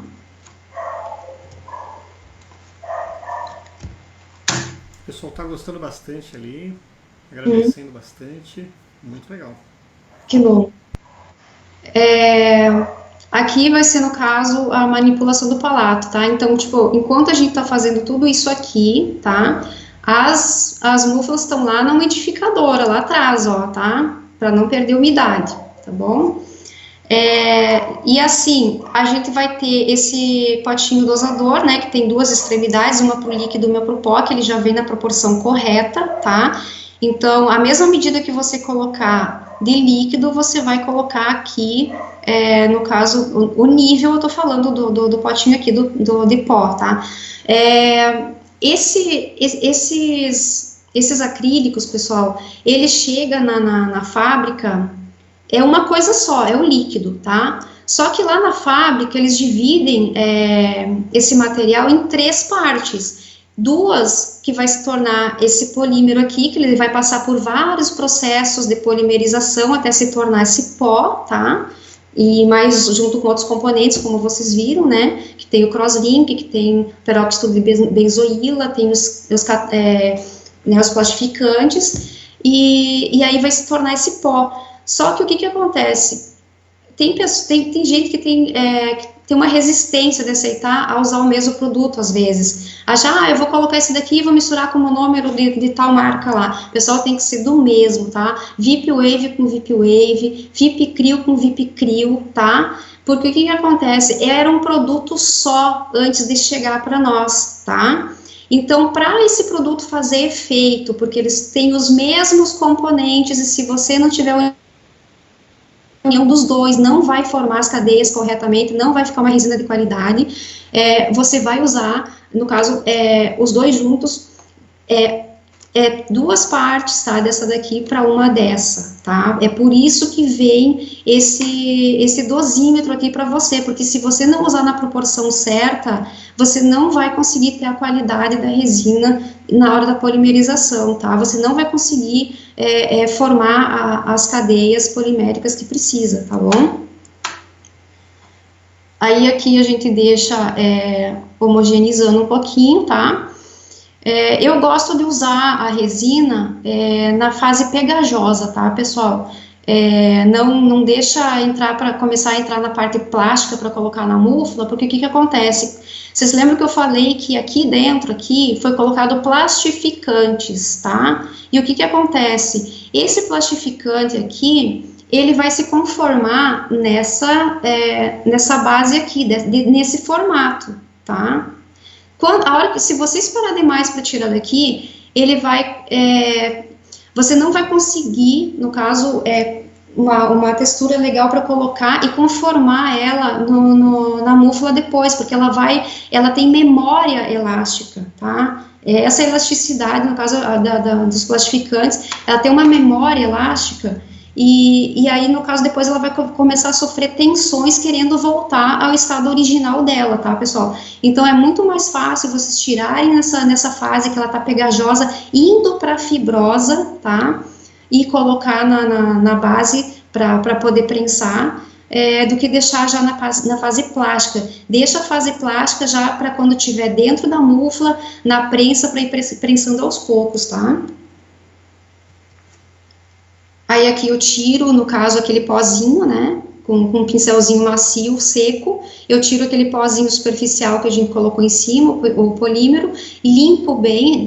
O pessoal tá gostando bastante ali, agradecendo bastante, muito legal. Que bom. Aqui vai ser, no caso, a manipulação do palato, tá? Então, tipo, enquanto a gente tá fazendo tudo isso aqui, tá? As múfilas estão lá na umidificadora, lá atrás, ó, tá? Para não perder umidade, tá bom? E assim, a gente vai ter esse potinho dosador, né? Que tem duas extremidades, uma pro líquido e uma pro pó, que ele já vem na proporção correta, tá? Então, a mesma medida que você colocar de líquido, você vai colocar aqui, no caso, o nível, eu tô falando do potinho aqui, de pó, tá? Esses acrílicos, pessoal, ele chega na fábrica, é uma coisa só, é o líquido, tá? Só que lá na fábrica, eles dividem esse material em 3 partes. 2 que vai se tornar esse polímero aqui, que ele vai passar por vários processos de polimerização até se tornar esse pó, tá? E mais junto com outros componentes, como vocês viram, né? Que tem o crosslink, que tem peróxido de benzoíla, tem os plastificantes, e aí vai se tornar esse pó. Só que o que acontece? Tem gente que tem uma resistência de aceitar a usar o mesmo produto, às vezes. Eu vou colocar esse daqui e vou misturar com o monômero de tal marca lá. O pessoal tem que ser do mesmo, tá? VIP Wave com VIP Wave, VIP Crio com VIP Crio, tá? Porque o que acontece? Era um produto só antes de chegar para nós, tá? Então, para esse produto fazer efeito, porque eles têm os mesmos componentes, e se você não tiver união dos dois, não vai formar as cadeias corretamente, não vai ficar uma resina de qualidade, você vai usar, no caso, os dois juntos, 2 partes, tá, dessa daqui para uma dessa, tá? É por isso que vem esse dosímetro aqui para você, porque se você não usar na proporção certa, você não vai conseguir ter a qualidade da resina na hora da polimerização, tá? Você não vai conseguir formar as cadeias poliméricas que precisa, tá bom? Aí aqui a gente deixa homogeneizando um pouquinho, tá? Eu gosto de usar a resina na fase pegajosa, tá, pessoal? Não deixa começar a entrar na parte plástica para colocar na múfula, porque o que acontece? Vocês lembram que eu falei que aqui dentro, foi colocado plastificantes, tá? E o que acontece? Esse plastificante aqui, ele vai se conformar nessa base aqui, nesse formato, tá? Se você esperar demais para tirar daqui, ele vai, você não vai conseguir, no caso, uma textura legal para colocar e conformar ela na múfula depois, porque ela tem memória elástica, tá? Essa elasticidade, no caso dos plastificantes, ela tem uma memória elástica. E aí, no caso, depois ela vai começar a sofrer tensões querendo voltar ao estado original dela, tá, pessoal? Então, é muito mais fácil vocês tirarem nessa fase que ela tá pegajosa, indo para fibrosa, tá? E colocar na base para poder prensar, do que deixar já na fase plástica. Deixa a fase plástica já para quando tiver dentro da múfula, na prensa, para ir prensando aos poucos, tá? Aí aqui eu tiro, no caso, aquele pozinho, né? com um pincelzinho macio, seco, eu tiro aquele pozinho superficial que a gente colocou em cima, o polímero, limpo bem,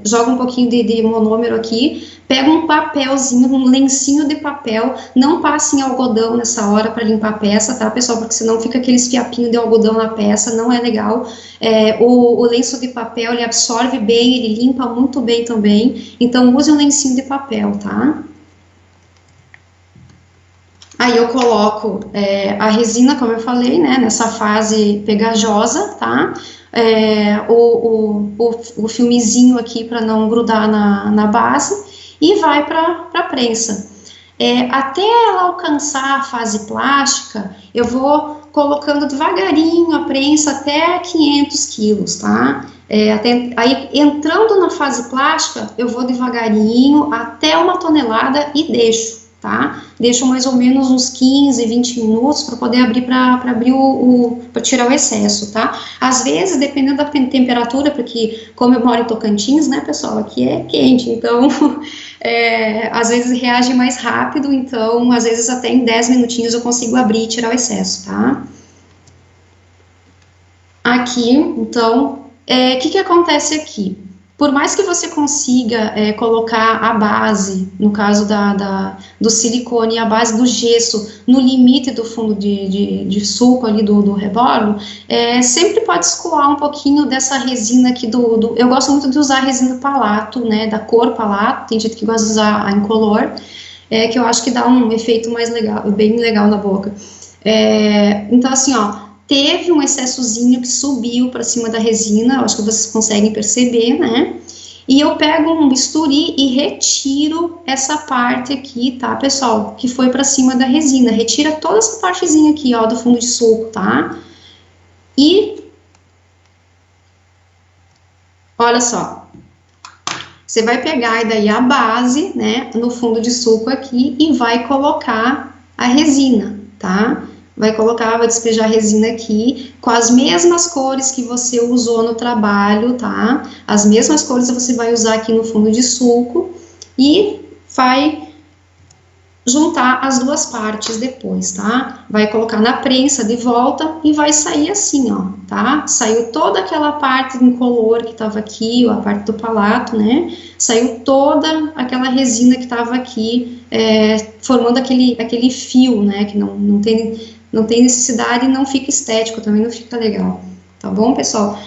jogo um pouquinho de monômero aqui, pego um papelzinho, um lencinho de papel, não passe em algodão nessa hora para limpar a peça, tá, pessoal? Porque senão fica aqueles fiapinhos de algodão na peça, não é legal. O lenço de papel, ele absorve bem, ele limpa muito bem também, então use um lencinho de papel, tá? Aí eu coloco a resina, como eu falei, né, nessa fase pegajosa, tá? O filmezinho aqui para não grudar na base e vai para a prensa. Até ela alcançar a fase plástica, eu vou colocando devagarinho a prensa até 500 quilos, tá? Aí entrando na fase plástica, eu vou devagarinho até 1 tonelada e deixo. Tá? Deixo mais ou menos uns 15, 20 minutos para poder abrir para tirar o excesso, tá? Às vezes, dependendo da temperatura, porque como eu moro em Tocantins, né, pessoal, aqui é quente, então às vezes reage mais rápido, então às vezes até em 10 minutinhos eu consigo abrir e tirar o excesso, tá? Aqui, então, o que acontece aqui? Por mais que você consiga colocar a base, no caso do silicone, a base do gesso, no limite do fundo de suco ali do rebordo, sempre pode escoar um pouquinho dessa resina aqui eu gosto muito de usar a resina palato, né, da cor palato, tem gente que gosta de usar a incolor, que eu acho que dá um efeito mais legal, bem legal na boca. Então assim, ó, teve um excessozinho que subiu para cima da resina, acho que vocês conseguem perceber, né? E eu pego um bisturi e retiro essa parte aqui, tá, pessoal? Que foi para cima da resina. Retira toda essa partezinha aqui, ó, do fundo de suco, tá? E olha só. Você vai pegar daí a base, né, no fundo de suco aqui e vai colocar a resina, tá? Vai despejar a resina aqui, com as mesmas cores que você usou no trabalho, tá? As mesmas cores você vai usar aqui no fundo de suco e vai juntar as duas partes depois, tá? Vai colocar na prensa de volta e vai sair assim, ó, tá? Saiu toda aquela parte incolor que tava aqui, a parte do palato, né? Saiu toda aquela resina que tava aqui, formando aquele fio, né? Que não tem necessidade e não fica estético, também não fica legal, tá bom, pessoal?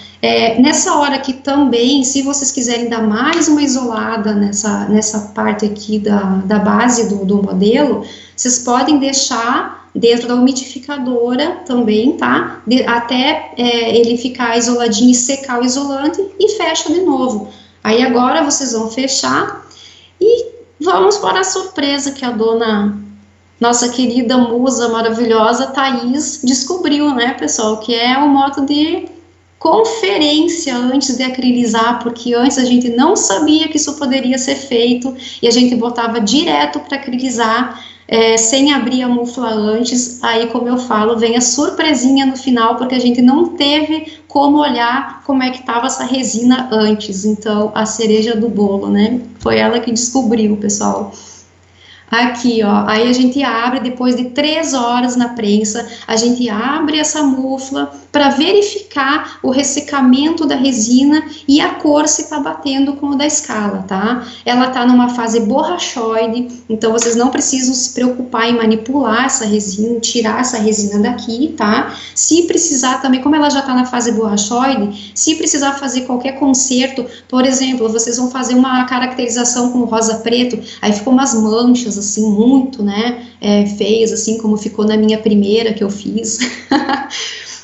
Nessa hora aqui também, se vocês quiserem dar mais uma isolada nessa parte aqui da base do modelo, vocês podem deixar dentro da umidificadora também, tá? Até ele ficar isoladinho e secar o isolante e fecha de novo. Aí agora vocês vão fechar e vamos para a surpresa que a nossa querida musa maravilhosa Thaís descobriu, né, pessoal, que é o modo de conferência antes de acrilizar, porque antes a gente não sabia que isso poderia ser feito e a gente botava direto para acrilizar, sem abrir a mufla antes. Aí, como eu falo, vem a surpresinha no final, porque a gente não teve como olhar como é que estava essa resina antes. Então, a cereja do bolo, né, foi ela que descobriu, pessoal. Aqui, ó, aí a gente abre, depois de 3 horas na prensa, a gente abre essa mufla para verificar o ressecamento da resina e a cor se tá batendo com o da escala, tá? Ela tá numa fase borrachoide, então vocês não precisam se preocupar em manipular essa resina, tirar essa resina daqui, tá? Se precisar também, como ela já tá na fase borrachoide, se precisar fazer qualquer conserto, por exemplo, vocês vão fazer uma caracterização com rosa preto, aí ficam umas manchas, assim, muito, né, feias, assim, como ficou na minha primeira que eu fiz.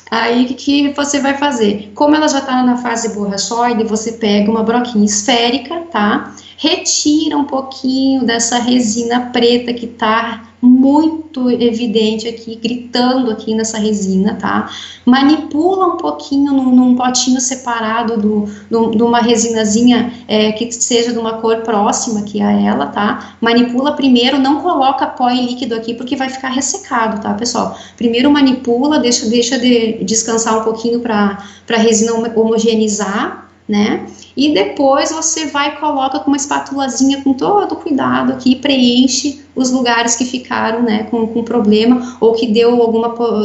Aí, o que você vai fazer? Como ela já tá na fase borrachoide, você pega uma broquinha esférica, tá? Retira um pouquinho dessa resina preta que tá muito evidente aqui, gritando aqui nessa resina, tá? Manipula um pouquinho num potinho separado de uma resinazinha que seja de uma cor próxima aqui a ela, tá? Manipula primeiro, não coloca pó e líquido aqui porque vai ficar ressecado, tá, pessoal? Primeiro manipula, deixa de descansar um pouquinho para a resina homogeneizar, né? E depois você vai e coloca com uma espátulazinha com todo cuidado aqui, preenche os lugares que ficaram, né, com problema, ou que deu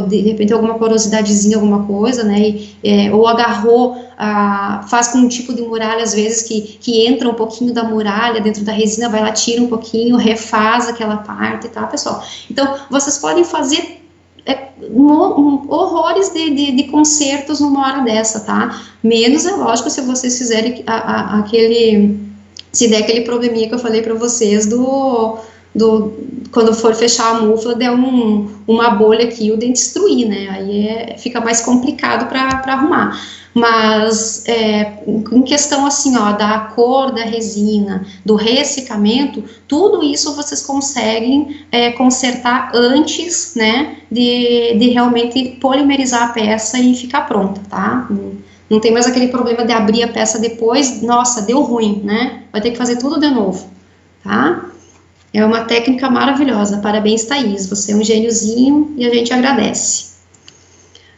de repente alguma porosidadezinha, alguma coisa, né, ou agarrou, faz com um tipo de muralha, às vezes, que entra um pouquinho da muralha dentro da resina, vai lá, tira um pouquinho, refaz aquela parte, tá, pessoal? Então, vocês podem fazer horrores de concertos numa hora dessa, tá? Menos, é lógico, se vocês fizerem se der aquele probleminha que eu falei para vocês quando for fechar a mufla, der uma bolha aqui e o dente destruir, né? Aí fica mais complicado para arrumar. Mas em questão assim, ó, da cor da resina, do ressecamento, tudo isso vocês conseguem consertar antes, né, de realmente polimerizar a peça e ficar pronta, tá? Não tem mais aquele problema de abrir a peça depois, nossa, deu ruim, né? Vai ter que fazer tudo de novo, tá? É uma técnica maravilhosa, parabéns, Thaís, você é um gêniozinho e a gente agradece.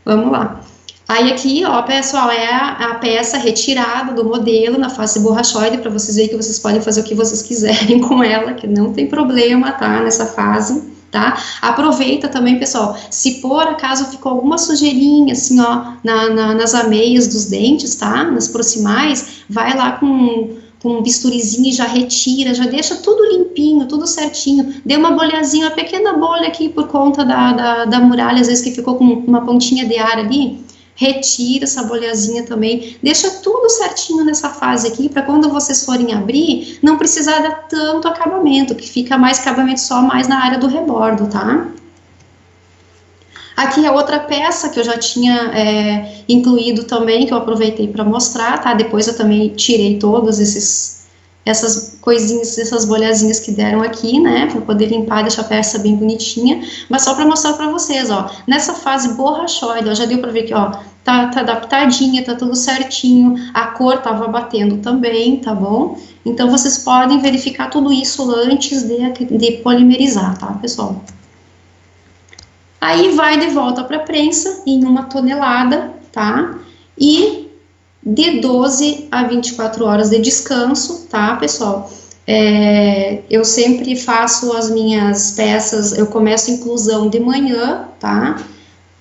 Vamos lá. Aí aqui, ó, pessoal, é a peça retirada do modelo na face borrachoide, para vocês verem que vocês podem fazer o que vocês quiserem com ela, que não tem problema, tá, nessa fase, tá? Aproveita também, pessoal, se por acaso ficou alguma sujeirinha, assim, ó, nas ameias dos dentes, tá, nas proximais, vai lá com um bisturizinho e já retira, já deixa tudo limpinho, tudo certinho, dê uma bolhazinha, uma pequena bolha aqui por conta da muralha, às vezes que ficou com uma pontinha de ar ali, retira essa bolhazinha também, deixa tudo certinho nessa fase aqui, para quando vocês forem abrir, não precisar dar tanto acabamento, que fica mais acabamento só mais na área do rebordo, tá? Aqui é outra peça que eu já tinha incluído também, que eu aproveitei para mostrar, tá? Depois eu também tirei todas essas coisinhas, essas bolhazinhas que deram aqui, né, para poder limpar, deixar a peça bem bonitinha, mas só para mostrar para vocês, ó, nessa fase borrachoide, ó, já deu para ver que, ó, tá adaptadinha, tá tudo certinho, a cor tava batendo também, tá bom? Então, vocês podem verificar tudo isso antes de polimerizar, tá, pessoal? Aí, vai de volta para a prensa em 1 tonelada, tá? E de 12 a 24 horas de descanso, tá, pessoal? Eu sempre faço as minhas peças, eu começo a inclusão de manhã, tá?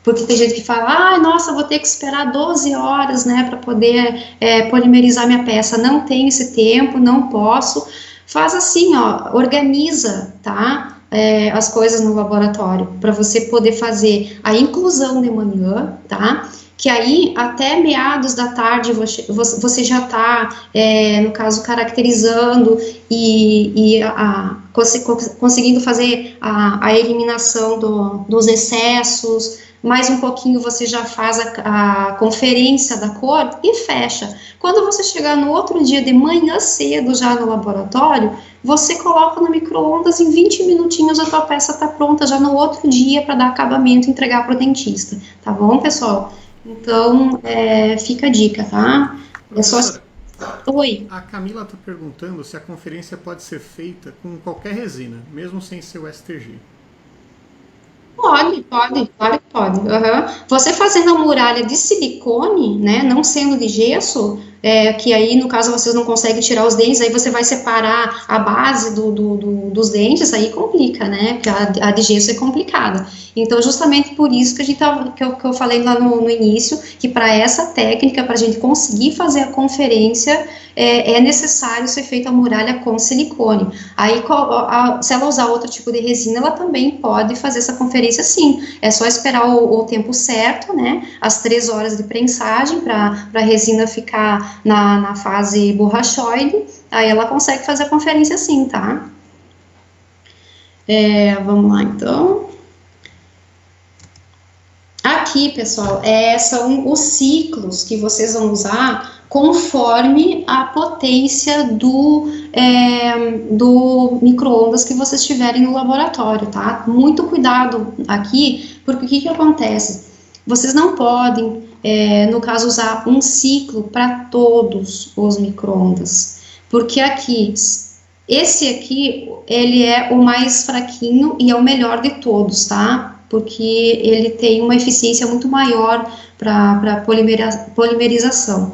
Porque tem gente que fala, nossa, vou ter que esperar 12 horas, né, para poder polimerizar minha peça. Não tenho esse tempo, não posso. Faz assim, ó, organiza, tá? As coisas no laboratório, para você poder fazer a inclusão de manhã, tá? Que aí, até meados da tarde, você já está, no caso, caracterizando e conseguindo fazer a eliminação dos excessos. Mais um pouquinho você já faz a conferência da cor e fecha. Quando você chegar no outro dia de manhã cedo, já no laboratório, você coloca no micro-ondas, em 20 minutinhos a tua peça está pronta já no outro dia para dar acabamento e entregar para o dentista. Tá bom, pessoal? Então, fica a dica, tá? Oi. A Camila está perguntando se a conferência pode ser feita com qualquer resina, mesmo sem ser o STG. Pode, claro que pode. Uhum. Você fazendo a muralha de silicone, né, não sendo de gesso, que aí, no caso, vocês não conseguem tirar os dentes, aí você vai separar a base dos dentes, aí complica, né, porque a de gesso é complicada. Então, justamente por isso que que eu falei lá no início, que para essa técnica, para a gente conseguir fazer a conferência, é necessário ser feita a muralha com silicone. Aí, se ela usar outro tipo de resina, ela também pode fazer essa conferência sim. É só esperar o tempo certo, né, as 3 horas de prensagem, para a resina ficar na fase borrachoide, aí ela consegue fazer a conferência sim, tá? Vamos lá, então. Aqui, pessoal, são os ciclos que vocês vão usar conforme a potência do micro-ondas que vocês tiverem no laboratório, tá? Muito cuidado aqui, porque o que acontece? Vocês não podem, no caso, usar um ciclo para todos os micro-ondas, porque aqui, esse aqui, ele é o mais fraquinho e é o melhor de todos, tá? Porque ele tem uma eficiência muito maior para polimerização.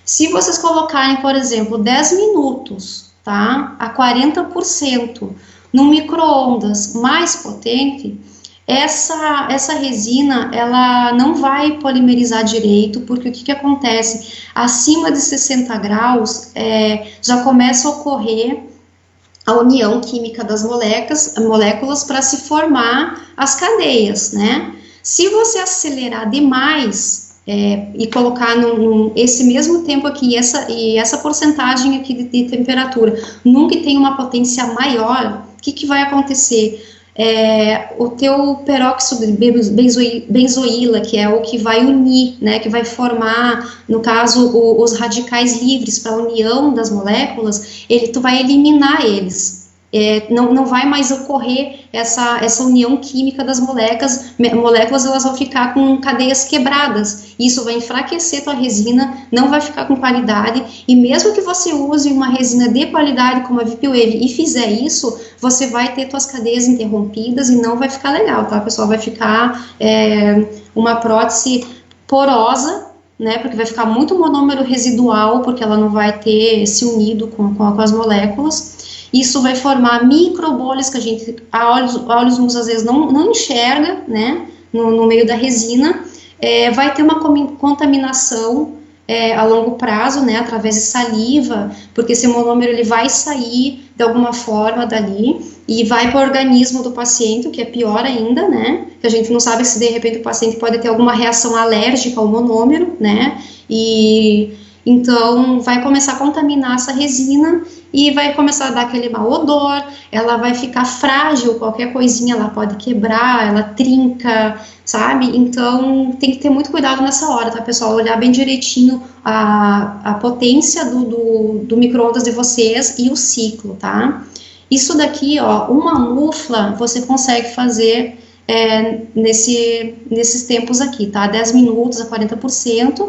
Se vocês colocarem, por exemplo, 10 minutos, tá, a 40% no micro-ondas mais potente, essa resina, ela não vai polimerizar direito, porque o que acontece? Acima de 60 graus, já começa a ocorrer a união química das moléculas para se formar as cadeias, né? Se você acelerar demais e colocar esse mesmo tempo aqui e essa porcentagem aqui de temperatura, num que tem uma potência maior, o que vai acontecer? O teu peróxido de benzoíla, que é o que vai unir, né, que vai formar, no caso, os radicais livres para a união das moléculas, tu vai eliminar eles. Não vai mais ocorrer essa união química das moléculas, elas vão ficar com cadeias quebradas. Isso vai enfraquecer tua resina, não vai ficar com qualidade, e mesmo que você use uma resina de qualidade como a VIPWave e fizer isso, você vai ter tuas cadeias interrompidas e não vai ficar legal, tá, pessoal? Vai ficar uma prótese porosa, né, porque vai ficar muito monômero residual, porque ela não vai ter se unido com as moléculas. Isso vai formar microbolhas que a gente, a olhos nus, às vezes não enxerga, né, no meio da resina. Vai ter uma contaminação a longo prazo, né, através de saliva, porque esse monômero ele vai sair de alguma forma dali e vai para o organismo do paciente, o que é pior ainda, né, que a gente não sabe se de repente o paciente pode ter alguma reação alérgica ao monômero, né, e então vai começar a contaminar essa resina e vai começar a dar aquele mau odor, ela vai ficar frágil, qualquer coisinha ela pode quebrar, ela trinca, sabe? Então tem que ter muito cuidado nessa hora, tá, pessoal? Olhar bem direitinho a potência do micro-ondas de vocês e o ciclo, tá? Isso daqui, ó, uma mufla você consegue fazer nesses tempos aqui, tá? 10 minutos a 40%.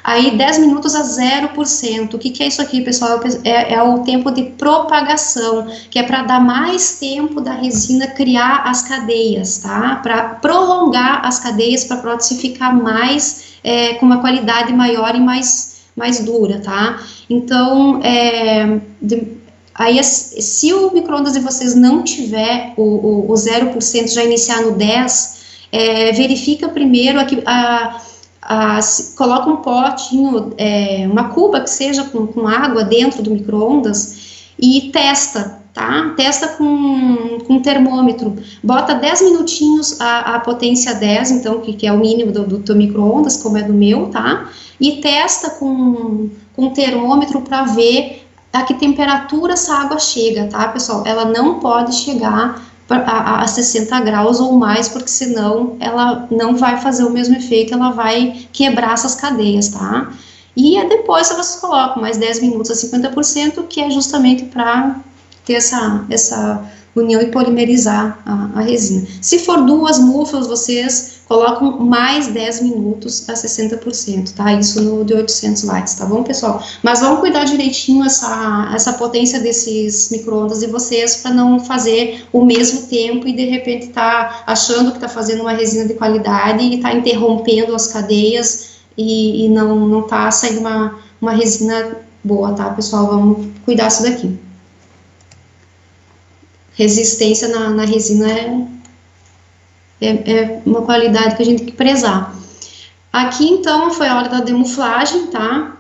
Aí 10 minutos a 0%. O que é isso aqui, pessoal? É o tempo de propagação, que é para dar mais tempo da resina criar as cadeias, tá? Para prolongar as cadeias, para a prótese ficar mais, com uma qualidade maior e mais dura, tá? Então, aí, se o micro-ondas de vocês não tiver o 0%, já iniciar no 10%, verifica primeiro coloca um potinho, uma cuba que seja com água dentro do micro-ondas e testa, tá? Testa com um termômetro, bota 10 minutinhos a potência 10, então, que é o mínimo do teu micro-ondas, como é do meu, tá? E testa com um termômetro para ver a que temperatura essa água chega, tá, pessoal? Ela não pode chegar a 60 graus ou mais, porque senão ela não vai fazer o mesmo efeito, ela vai quebrar essas cadeias, tá? E depois vocês colocam mais 10 minutos a 50%, que é justamente para ter essa união e polimerizar a resina. Se for 2 muflas, vocês colocam mais 10 minutos a 60%, tá? Isso no de 800 watts, tá bom, pessoal? Mas vamos cuidar direitinho essa potência desses micro-ondas de vocês para não fazer o mesmo tempo e de repente tá achando que tá fazendo uma resina de qualidade e tá interrompendo as cadeias e não tá saindo uma resina boa, tá, pessoal? Vamos cuidar disso daqui. Resistência na resina é uma qualidade que a gente tem que prezar. Aqui, então, foi a hora da demuflagem, tá?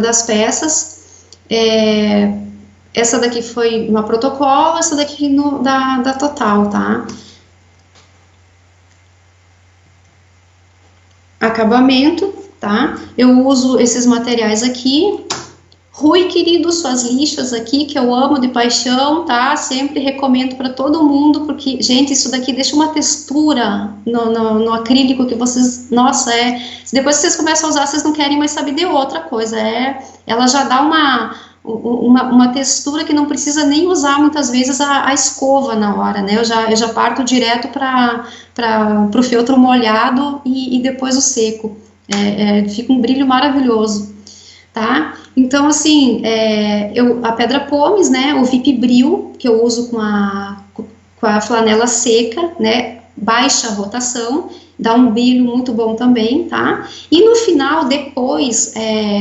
Das peças. Essa daqui foi uma protocolo, essa daqui da Total, tá? Acabamento, tá? Eu uso esses materiais aqui. Rui, querido, suas lixas aqui, que eu amo de paixão, tá? Sempre recomendo para todo mundo, porque, gente, isso daqui deixa uma textura no acrílico que vocês, nossa, depois que vocês começam a usar, vocês não querem mais saber de outra coisa, ela já dá uma textura que não precisa nem usar muitas vezes a escova na hora, né? Eu já parto direto para o feltro molhado e depois o seco, fica um brilho maravilhoso, tá? Então, assim, a pedra pomes, né, o VIPbril, que eu uso com a flanela seca, né, baixa rotação, dá um brilho muito bom também, tá? E no final, depois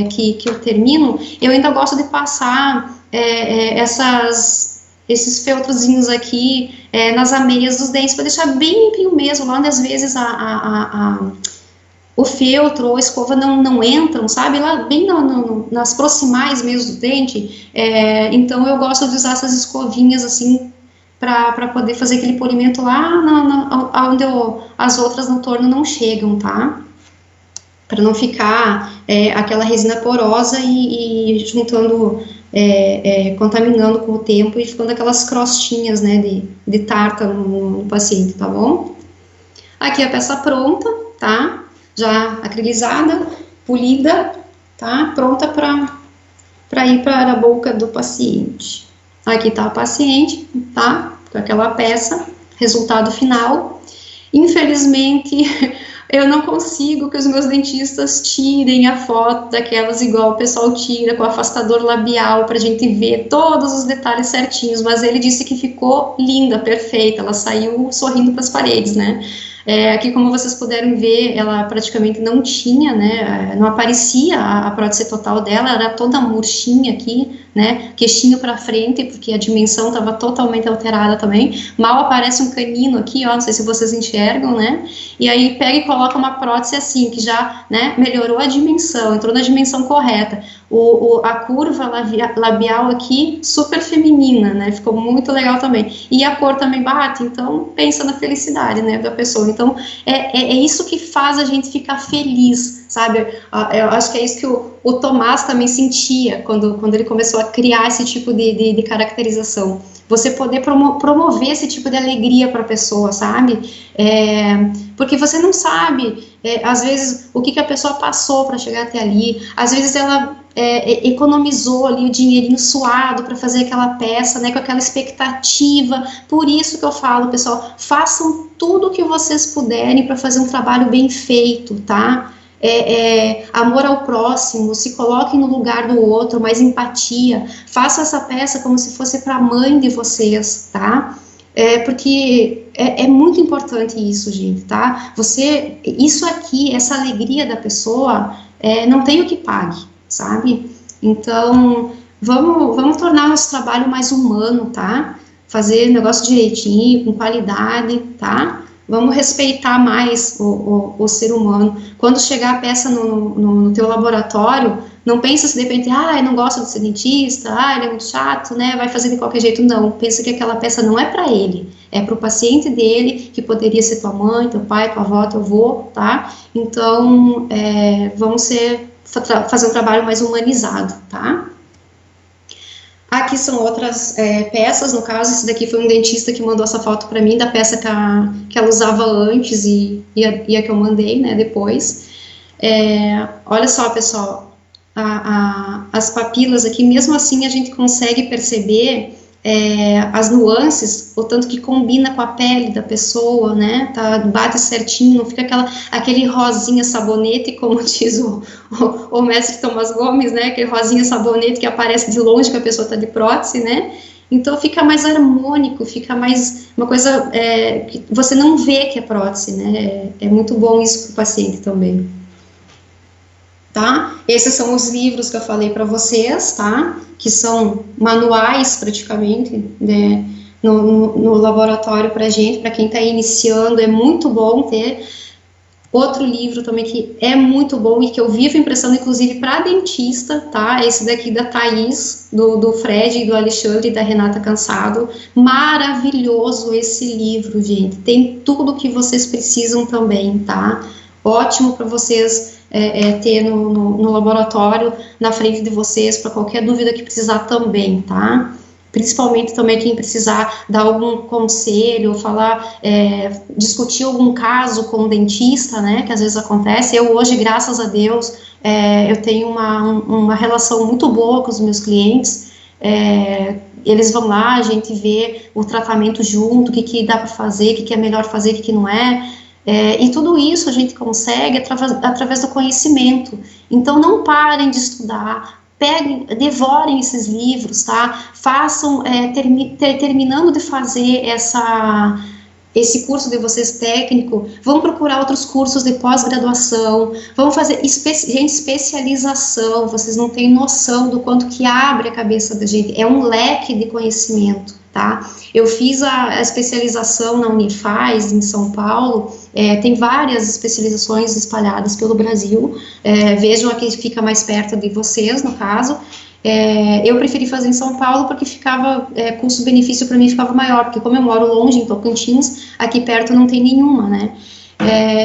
que eu termino, eu ainda gosto de passar esses feltrozinhos aqui nas ameias dos dentes, para deixar bem limpinho mesmo, lá onde às vezes o feltro ou a escova não entram, sabe? Lá bem nas proximais mesmo do dente. Então eu gosto de usar essas escovinhas assim para poder fazer aquele polimento lá onde as outras no torno não chegam, tá? Para não ficar aquela resina porosa e juntando, contaminando com o tempo e ficando aquelas crostinhas, né, de tártaro no paciente, tá bom? Aqui a peça pronta, tá? Já acrilizada, polida, tá? Pronta para ir para a boca do paciente. Aqui tá o paciente, tá? Com aquela peça, resultado final. Infelizmente, eu não consigo que os meus dentistas tirem a foto daquelas igual o pessoal tira, com o afastador labial, pra gente ver todos os detalhes certinhos, mas ele disse que ficou linda, perfeita, ela saiu sorrindo para as paredes, né? Aqui, como vocês puderam ver, ela praticamente não tinha, né, não aparecia a prótese total dela, era toda murchinha aqui, né, queixinho para frente, porque a dimensão estava totalmente alterada também, mal aparece um canino aqui, ó, não sei se vocês enxergam, né, e aí pega e coloca uma prótese assim, que já, né, melhorou a dimensão, entrou na dimensão correta, a curva labial aqui, super feminina, né, ficou muito legal também, e a cor também bate, então pensa na felicidade, né, da pessoa. Então, é isso que faz a gente ficar feliz, sabe? Eu acho que é isso que o Tomás também sentia quando ele começou a criar esse tipo de caracterização. Você poder promover esse tipo de alegria para a pessoa, sabe? Porque você não sabe, às vezes, o que a pessoa passou para chegar até ali. Às vezes ela economizou ali o dinheirinho suado para fazer aquela peça, né, com aquela expectativa. Por isso que eu falo, pessoal, façam tudo o que vocês puderem para fazer um trabalho bem feito, tá? Amor ao próximo, se coloquem no lugar do outro, mais empatia, façam essa peça como se fosse para a mãe de vocês, tá? Porque é muito importante isso, gente, tá? Isso aqui, essa alegria da pessoa, não tem o que pague, sabe? Então, vamos tornar nosso trabalho mais humano, tá? Fazer negócio direitinho, com qualidade, tá? Vamos respeitar mais o ser humano. Quando chegar a peça no teu laboratório, não pensa se de repente, eu não gosto de ser dentista, ele é muito chato, né, vai fazer de qualquer jeito. Não, pensa que aquela peça não é para ele, é para o paciente dele, que poderia ser tua mãe, teu pai, tua avó, teu avô, tá? Então, vamos fazer um trabalho mais humanizado, tá? Aqui são outras peças, no caso, esse daqui foi um dentista que mandou essa foto para mim, da peça que ela usava antes e a que eu mandei, né, depois. Olha só, pessoal, as papilas aqui, mesmo assim a gente consegue perceber as nuances, o tanto que combina com a pele da pessoa, né, bate certinho, não fica aquele rosinha sabonete, como diz o mestre Tomás Gomes, né, aquele rosinha sabonete que aparece de longe que a pessoa está de prótese, né, então fica mais harmônico, fica mais uma coisa que você não vê que é prótese, né, é muito bom isso para o paciente também. Tá? Esses são os livros que eu falei para vocês, tá? Que são manuais praticamente, né? no laboratório para gente, para quem está iniciando, é muito bom ter. Outro livro também que é muito bom e que eu vivo emprestando, inclusive, para dentista, tá? Esse daqui da Thaís, do Fred, do Alexandre e da Renata Cansado. Maravilhoso esse livro, gente. Tem tudo que vocês precisam também, tá? Ótimo para vocês ter no laboratório, na frente de vocês, para qualquer dúvida que precisar também, tá? Principalmente também quem precisar dar algum conselho, falar, discutir algum caso com o dentista, né, que às vezes acontece. Eu hoje, graças a Deus, eu tenho uma relação muito boa com os meus clientes. Eles vão lá, a gente vê o tratamento junto, o que dá para fazer, o que é melhor fazer, o que não é. E tudo isso a gente consegue através do conhecimento. Então não parem de estudar, devorem esses livros, tá? Façam, terminando de fazer esse curso de vocês técnico, vão procurar outros cursos de pós-graduação, vão fazer especialização, vocês não têm noção do quanto que abre a cabeça da gente, é um leque de conhecimento, tá? Eu fiz a especialização na Unifaz, em São Paulo, tem várias especializações espalhadas pelo Brasil, vejam a que fica mais perto de vocês, no caso. Eu preferi fazer em São Paulo porque ficava, custo-benefício para mim ficava maior, porque como eu moro longe em Tocantins, aqui perto não tem nenhuma, né?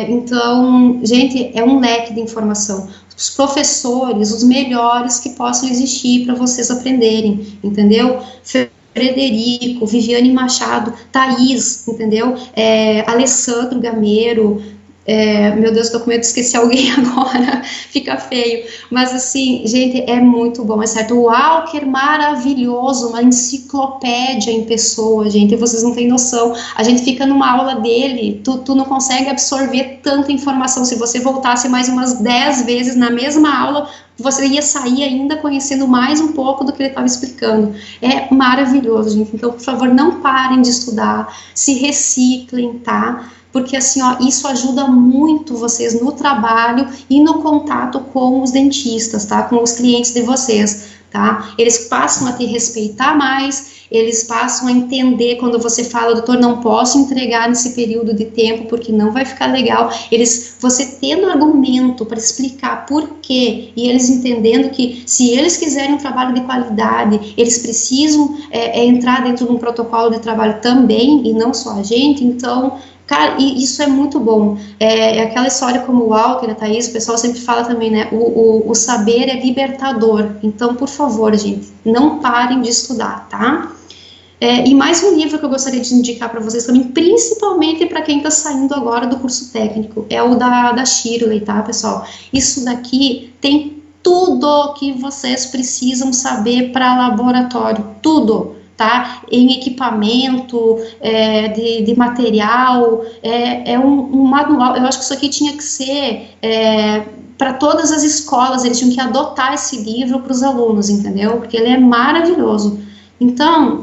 Então, gente, é um leque de informação. Os professores, os melhores que possam existir para vocês aprenderem, entendeu? Frederico, Viviane Machado, Thaís, entendeu? Alessandro Gameiro, meu Deus, tô com medo de esquecer alguém agora, fica feio, mas assim, gente, é muito bom, é certo, o Walker, maravilhoso, uma enciclopédia em pessoa, gente, vocês não têm noção, a gente fica numa aula dele, tu não consegue absorver tanta informação, se você voltasse mais umas 10 vezes na mesma aula, você ia sair ainda conhecendo mais um pouco do que ele estava explicando. É maravilhoso, gente. Então, por favor, não parem de estudar, se reciclem, tá? Porque, assim, ó, isso ajuda muito vocês no trabalho e no contato com os dentistas, tá? Com os clientes de vocês, tá? Eles passam a te respeitar mais, eles passam a entender quando você fala, doutor, não posso entregar nesse período de tempo porque não vai ficar legal. Você tendo argumento para explicar por quê e eles entendendo que se eles quiserem um trabalho de qualidade, eles precisam entrar dentro de um protocolo de trabalho também e não só a gente, então... Cara, e isso é muito bom. Aquela história como o Walker, a Thaís, o pessoal sempre fala também, né? O saber é libertador. Então, por favor, gente, não parem de estudar, tá? E mais um livro que eu gostaria de indicar para vocês também, principalmente para quem está saindo agora do curso técnico, é o da Shirley, tá, pessoal? Isso daqui tem tudo que vocês precisam saber para laboratório, tudo. Tá? Em equipamento, de material, um manual. Eu acho que isso aqui tinha que ser para todas as escolas, eles tinham que adotar esse livro para os alunos, entendeu? Porque ele é maravilhoso. Então,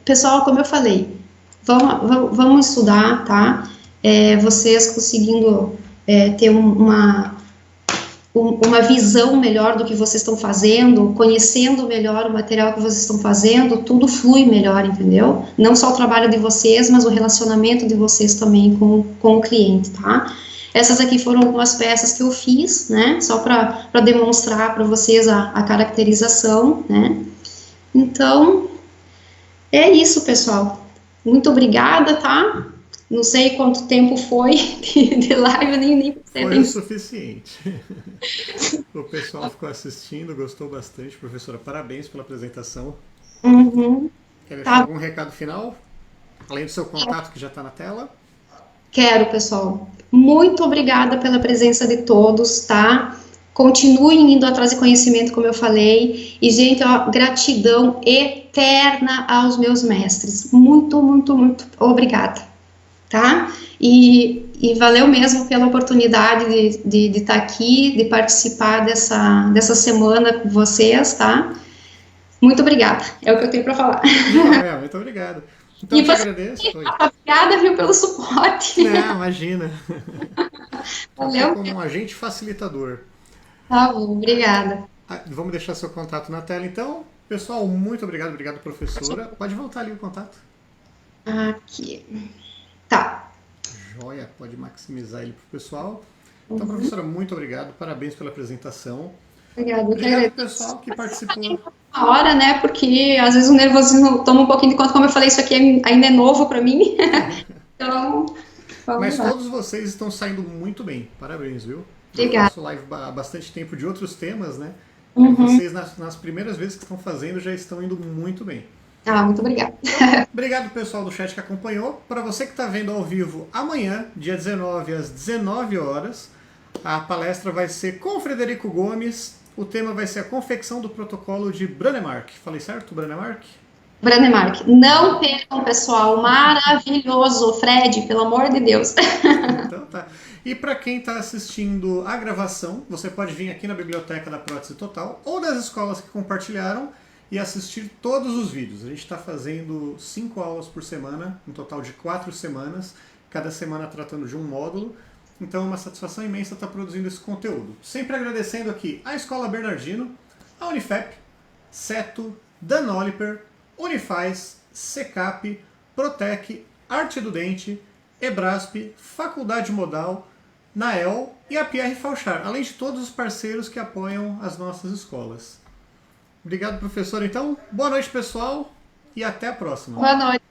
pessoal, como eu falei, vamos estudar, tá? Vocês conseguindo ter uma visão melhor do que vocês estão fazendo, conhecendo melhor o material que vocês estão fazendo, tudo flui melhor, entendeu? Não só o trabalho de vocês, mas o relacionamento de vocês também com o cliente, tá? Essas aqui foram algumas peças que eu fiz, né? Só para demonstrar para vocês a caracterização, né? Então, é isso, pessoal. Muito obrigada, tá? Não sei quanto tempo foi de live, nem foi o suficiente. O pessoal ficou assistindo, gostou bastante. Professora, parabéns pela apresentação. Uhum. Quer deixar algum recado final? Além do seu contato que já está na tela? Quero, pessoal. Muito obrigada pela presença de todos, tá? Continuem indo atrás de conhecimento, como eu falei. E, gente, ó, gratidão eterna aos meus mestres. Muito, muito, muito obrigada. Tá? E valeu mesmo pela oportunidade de estar aqui, de participar dessa semana com vocês, tá? Muito obrigada, é o que eu tenho para falar. Muito obrigado. Então, eu te agradeço. Obrigada, viu, pelo suporte. Não, imagina. Valeu. Como um agente facilitador. Tá bom, obrigada. Vamos deixar seu contato na tela, então. Pessoal, muito obrigado, professora. Pode voltar ali o contato. Aqui. Tá. Joia, pode maximizar ele para o pessoal. Então, professora, muito obrigado, parabéns pela apresentação. Obrigado, pessoal que participou. A hora, né, porque às vezes o nervosismo toma um pouquinho de conta, como eu falei, isso aqui ainda é novo para mim. Então, mas lá. Todos vocês estão saindo muito bem, parabéns, viu? Obrigada. Eu faço live há bastante tempo de outros temas, né? Uhum. Vocês, nas primeiras vezes que estão fazendo, já estão indo muito bem. Muito obrigada. Obrigado, pessoal do chat que acompanhou. Para você que está vendo ao vivo, amanhã, dia 19, às 19 horas, a palestra vai ser com o Frederico Gomes. O tema vai ser a confecção do protocolo de Brånemark. Falei certo, Brånemark? Brånemark. Não percam, pessoal. Maravilhoso. Fred, pelo amor de Deus. Então tá. E para quem está assistindo a gravação, você pode vir aqui na biblioteca da Prótese Total ou das escolas que compartilharam e assistir todos os vídeos. A gente está fazendo 5 aulas por semana, um total de 4 semanas, cada semana tratando de um módulo. Então é uma satisfação imensa estar produzindo esse conteúdo. Sempre agradecendo aqui a Escola Bernardino, a Unifep, Seto, Danoliper, Unifaz, Secap, Protec, Arte do Dente, Ebrasp, Faculdade Modal, Nael e a Pierre Fauchard, além de todos os parceiros que apoiam as nossas escolas. Obrigado, professor. Então, boa noite, pessoal, e até a próxima. Boa noite.